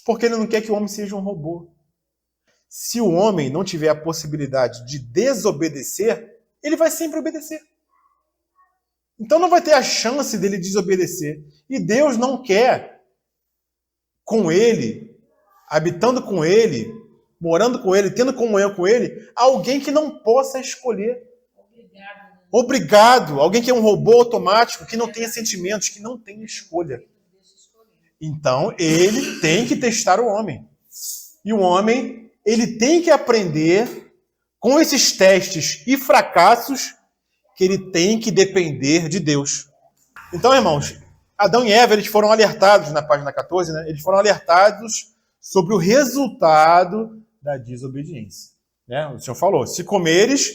S1: Porque ele não quer que o homem seja um robô. Se o homem não tiver a possibilidade de desobedecer, ele vai sempre obedecer. Então não vai ter a chance dele desobedecer. E Deus não quer com ele, habitando com ele, morando com ele, tendo comunhão com ele, alguém que não possa escolher. Obrigado. Alguém que é um robô automático, que não tenha sentimentos, que não tenha escolha. Então, ele tem que testar o homem. E o homem, ele tem que aprender com esses testes e fracassos que ele tem que depender de Deus. Então, irmãos, Adão e Eva, eles foram alertados na página 14, né? Eles foram alertados sobre o resultado da desobediência. Né? O Senhor falou, se comeres,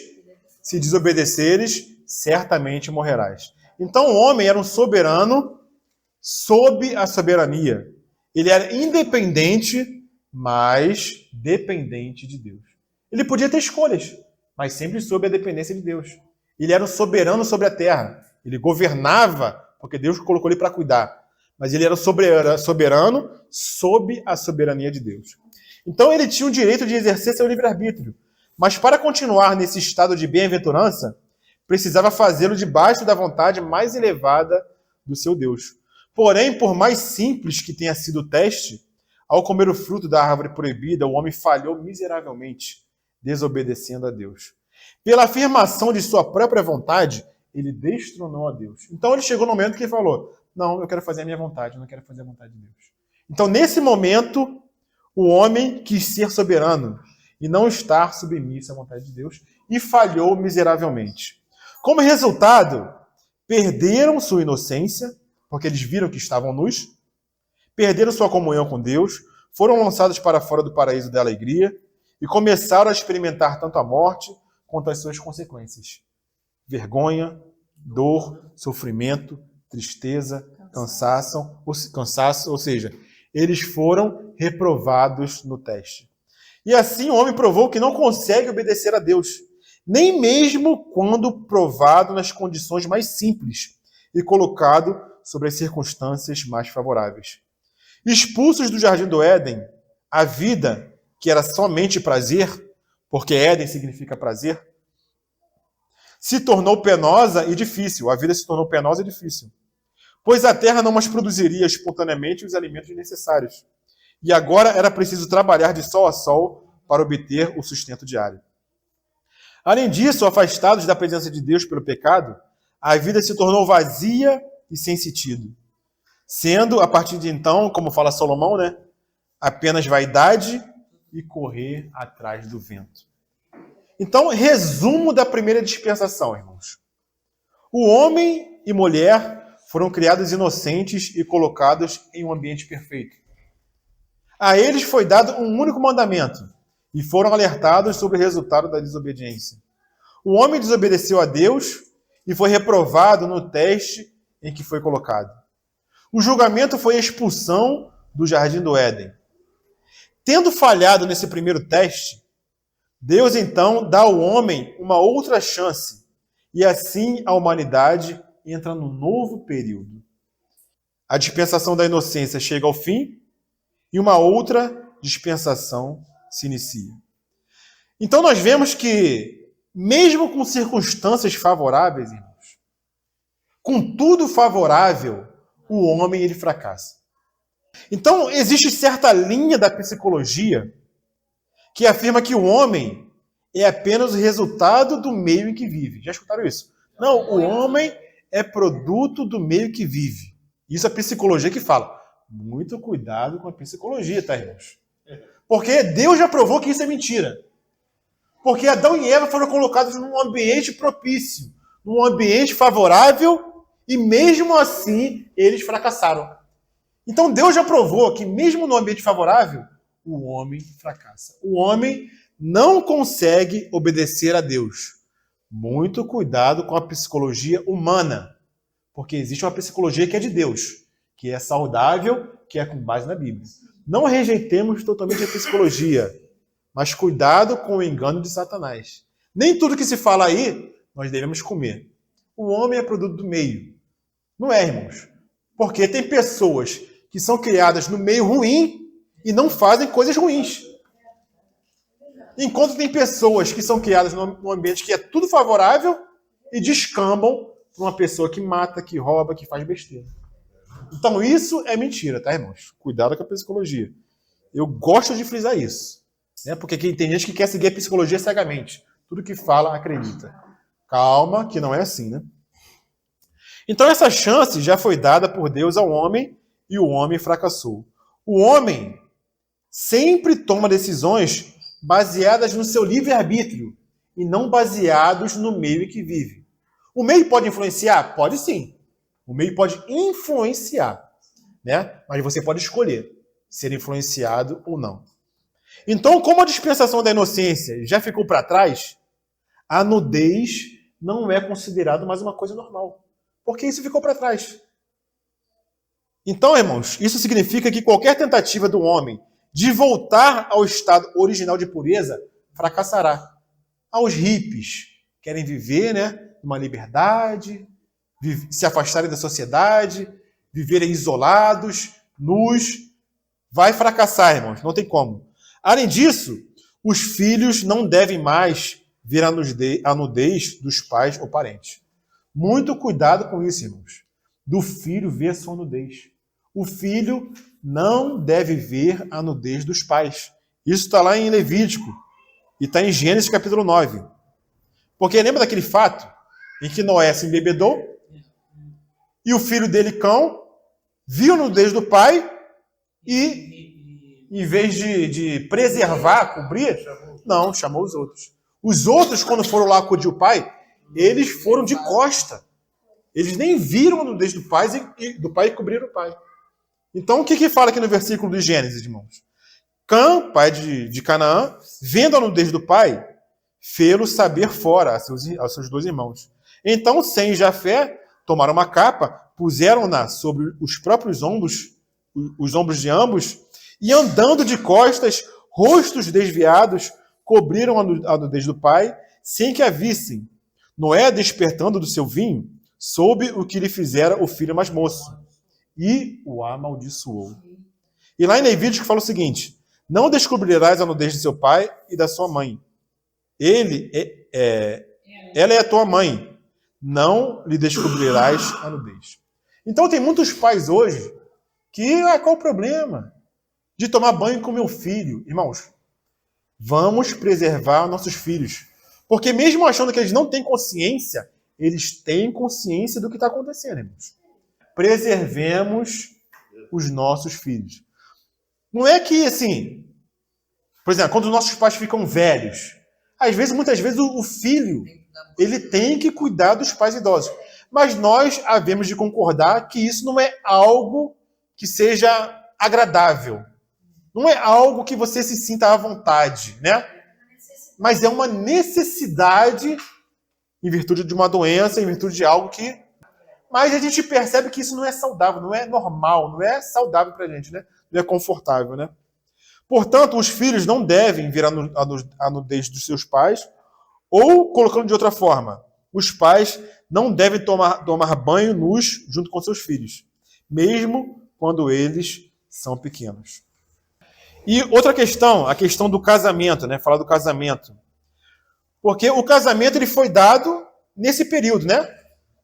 S1: se desobedeceres, certamente morrerás. Então o homem era um soberano sob a soberania. Ele era independente, mas dependente de Deus. Ele podia ter escolhas, mas sempre sob a dependência de Deus. Ele era um soberano sobre a terra. Ele governava, porque Deus colocou ele para cuidar. Mas ele era soberano sob a soberania de Deus. Então ele tinha o direito de exercer seu livre-arbítrio. Mas para continuar nesse estado de bem-aventurança, precisava fazê-lo debaixo da vontade mais elevada do seu Deus. Porém, por mais simples que tenha sido o teste, ao comer o fruto da árvore proibida, o homem falhou miseravelmente, desobedecendo a Deus. Pela afirmação de sua própria vontade, ele destronou a Deus. Então ele chegou no momento que ele falou, não, eu quero fazer a minha vontade, eu não quero fazer a vontade de Deus. Então, nesse momento, o homem quis ser soberano e não estar submisso à vontade de Deus e falhou miseravelmente. Como resultado, perderam sua inocência, porque eles viram que estavam nus, perderam sua comunhão com Deus, foram lançados para fora do paraíso da alegria e começaram a experimentar tanto a morte quanto as suas consequências. Vergonha, dor, sofrimento, tristeza, cansaço, ou seja, eles foram reprovados no teste. E assim o homem provou que não consegue obedecer a Deus, nem mesmo quando provado nas condições mais simples e colocado sobre as circunstâncias mais favoráveis. Expulsos do jardim do Éden, a vida, que era somente prazer, porque Éden significa prazer, se tornou penosa e difícil. A vida se tornou penosa e difícil. Pois a terra não mais produziria espontaneamente os alimentos necessários. E agora era preciso trabalhar de sol a sol para obter o sustento diário. Além disso, afastados da presença de Deus pelo pecado, a vida se tornou vazia e sem sentido. Sendo, a partir de então, como fala Salomão, né, apenas vaidade e correr atrás do vento. Então, resumo da primeira dispensação, irmãos. O homem e mulher foram criados inocentes e colocados em um ambiente perfeito. A eles foi dado um único mandamento e foram alertados sobre o resultado da desobediência. O homem desobedeceu a Deus e foi reprovado no teste em que foi colocado. O julgamento foi a expulsão do jardim do Éden. Tendo falhado nesse primeiro teste, Deus então dá ao homem uma outra chance e assim a humanidade entra num novo período. A dispensação da inocência chega ao fim e uma outra dispensação se inicia. Então nós vemos que, mesmo com circunstâncias favoráveis, irmãos, com tudo favorável, o homem ele fracassa. Então existe certa linha da psicologia que afirma que o homem é apenas o resultado do meio em que vive. Já escutaram isso? Não, o homem é produto do meio que vive. Isso é a psicologia que fala. Muito cuidado com a psicologia, tá, irmãos? Porque Deus já provou que isso é mentira. Porque Adão e Eva foram colocados num ambiente propício, num ambiente favorável, e mesmo assim eles fracassaram. Então Deus já provou que mesmo no ambiente favorável, o homem fracassa. O homem não consegue obedecer a Deus. Muito cuidado com a psicologia humana, porque existe uma psicologia que é de Deus, que é saudável, que é com base na Bíblia. Não rejeitemos totalmente a psicologia, mas cuidado com o engano de Satanás. Nem tudo que se fala aí, nós devemos comer. O homem é produto do meio. Não é, irmãos? Porque tem pessoas que são criadas no meio ruim e não fazem coisas ruins. Enquanto tem pessoas que são criadas num ambiente que é tudo favorável e descambam para uma pessoa que mata, que rouba, que faz besteira. Então isso é mentira, tá, irmãos? Cuidado com a psicologia. Eu gosto de frisar isso. Né? Porque tem gente que quer seguir a psicologia cegamente. Tudo que fala, acredita. Calma, que não é assim, né? Então essa chance já foi dada por Deus ao homem e o homem fracassou. O homem sempre toma decisões baseadas no seu livre-arbítrio e não baseados no meio em que vive. O meio pode influenciar? Pode sim. O meio pode influenciar, né? Mas você pode escolher ser influenciado ou não. Então, como a dispensação da inocência já ficou para trás, a nudez não é considerada mais uma coisa normal, porque isso ficou para trás. Então, irmãos, isso significa que qualquer tentativa do homem de voltar ao estado original de pureza fracassará. Aos hippies, querem viver, né, uma liberdade, se afastarem da sociedade, viverem isolados, nus, vai fracassar, irmãos, não tem como. Além disso, os filhos não devem mais ver a nudez dos pais ou parentes. Muito cuidado com isso, irmãos. Do filho ver sua nudez. O filho não deve ver a nudez dos pais. Isso está lá em Levítico e está em Gênesis capítulo 9. Porque lembra daquele fato em que Noé se embebedou e o filho dele, Cão, viu a nudez do pai e, em vez de preservar, cobrir, não, chamou os outros. Os outros, quando foram lá acudir o pai, eles foram de costa. Eles nem viram a nudez do pai e cobriram o pai. Então, o que fala aqui no versículo de Gênesis, irmãos? Cã, pai de Canaã, vendo a nudez do pai, fê-lo saber fora aos seus 2 irmãos. Então, Sem e Jafé tomaram uma capa, puseram-na sobre os próprios ombros, os ombros de ambos, e andando de costas, rostos desviados, cobriram a nudez do pai, sem que a vissem. Noé, despertando do seu vinho, soube o que lhe fizera o filho mais moço, e o amaldiçoou. E lá em Levítico fala o seguinte: não descobrirás a nudez de seu pai e da sua mãe. Ela é a tua mãe. Não lhe descobrirás a nudez. Então tem muitos pais hoje que, qual o problema de tomar banho com meu filho? Irmãos, vamos preservar nossos filhos. Porque mesmo achando que eles não têm consciência, eles têm consciência do que está acontecendo, irmãos. Preservemos os nossos filhos. Não é que, assim, por exemplo, quando os nossos pais ficam velhos, muitas vezes o filho, ele tem que cuidar dos pais idosos. Mas nós havemos de concordar que isso não é algo que seja agradável. Não é algo que você se sinta à vontade, né? Mas é uma necessidade em virtude de uma doença, em virtude de algo que... Mas a gente percebe que isso não é saudável, não é normal, não é saudável pra gente, né? Não é confortável, né? Portanto, os filhos não devem ver a nudez dos seus pais, ou, colocando de outra forma, os pais não devem tomar banho nus junto com seus filhos, mesmo quando eles são pequenos. E outra questão, a questão do casamento, né? Falar do casamento. Porque o casamento ele foi dado nesse período, né?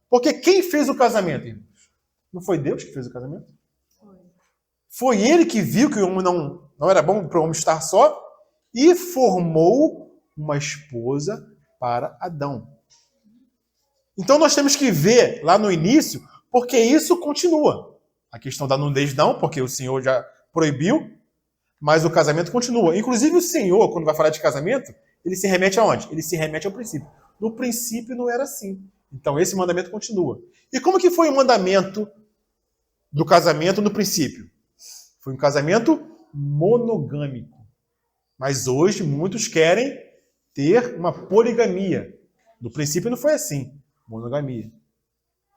S1: Porque quem fez o casamento, irmãos? Não foi Deus que fez o casamento? Foi ele que viu que o homem não era bom para o homem estar só e formou uma esposa para Adão. Então nós temos que ver lá no início, porque isso continua. A questão da nudez não, porque o Senhor já proibiu, mas o casamento continua. Inclusive o Senhor, quando vai falar de casamento, ele se remete aonde? Ele se remete ao princípio. No princípio não era assim. Então esse mandamento continua. E como que foi o mandamento do casamento no princípio? Foi um casamento monogâmico. Mas hoje muitos querem ter uma poligamia. No princípio não foi assim. Monogamia.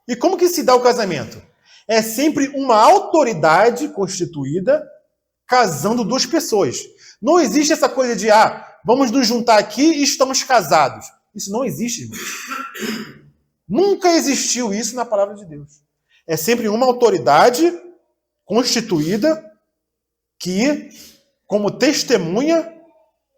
S1: E como que se dá o casamento? É sempre uma autoridade constituída casando 2 pessoas. Não existe essa coisa de, vamos nos juntar aqui e estamos casados. Isso não existe, irmãos. Nunca existiu isso na palavra de Deus. É sempre uma autoridade constituída que, como testemunha,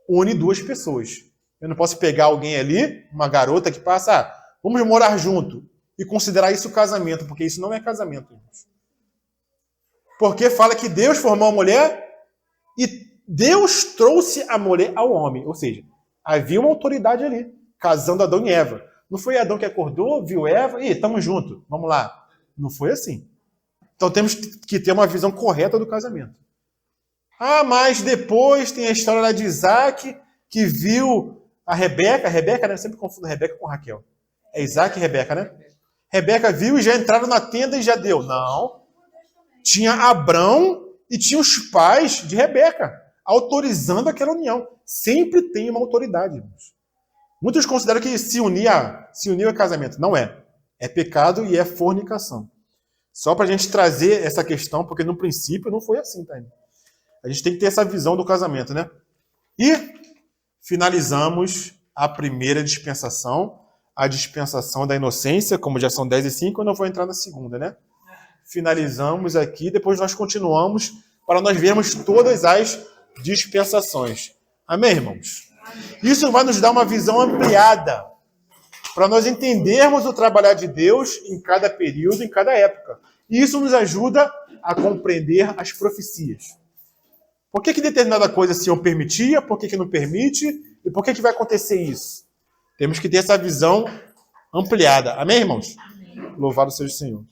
S1: une 2 pessoas. Eu não posso pegar alguém ali, uma garota que passa, vamos morar junto, e considerar isso casamento, porque isso não é casamento, irmãos. Porque fala que Deus formou a mulher e Deus trouxe a mulher ao homem. Ou seja, havia uma autoridade ali, casando Adão e Eva. Não foi Adão que acordou, viu Eva, e estamos juntos, vamos lá. Não foi assim. Então temos que ter uma visão correta do casamento. Mas depois tem a história lá de Isaac, que viu a Rebeca. Rebeca, né? Eu sempre confundo Rebeca com Raquel. É Isaac e Rebeca, né? Rebeca viu e já entraram na tenda e já deu. Não. Tinha Abrão e tinha os pais de Rebeca, autorizando aquela união. Sempre tem uma autoridade, irmãos. Muitos consideram que se unir é casamento. Não é. É pecado e é fornicação. Só para a gente trazer essa questão, porque no princípio não foi assim, tá? A gente tem que ter essa visão do casamento, né? E finalizamos a primeira dispensação, a dispensação da inocência, como já são 10:05, eu não vou entrar na segunda, né? Finalizamos aqui, depois nós continuamos para nós vermos todas as dispensações. Amém, irmãos? Isso vai nos dar uma visão ampliada para nós entendermos o trabalhar de Deus em cada período, em cada época. E isso nos ajuda a compreender as profecias. Por que determinada coisa o Senhor permitia, por que não permite e por que vai acontecer isso? Temos que ter essa visão ampliada. Amém, irmãos? Louvado seja o Senhor.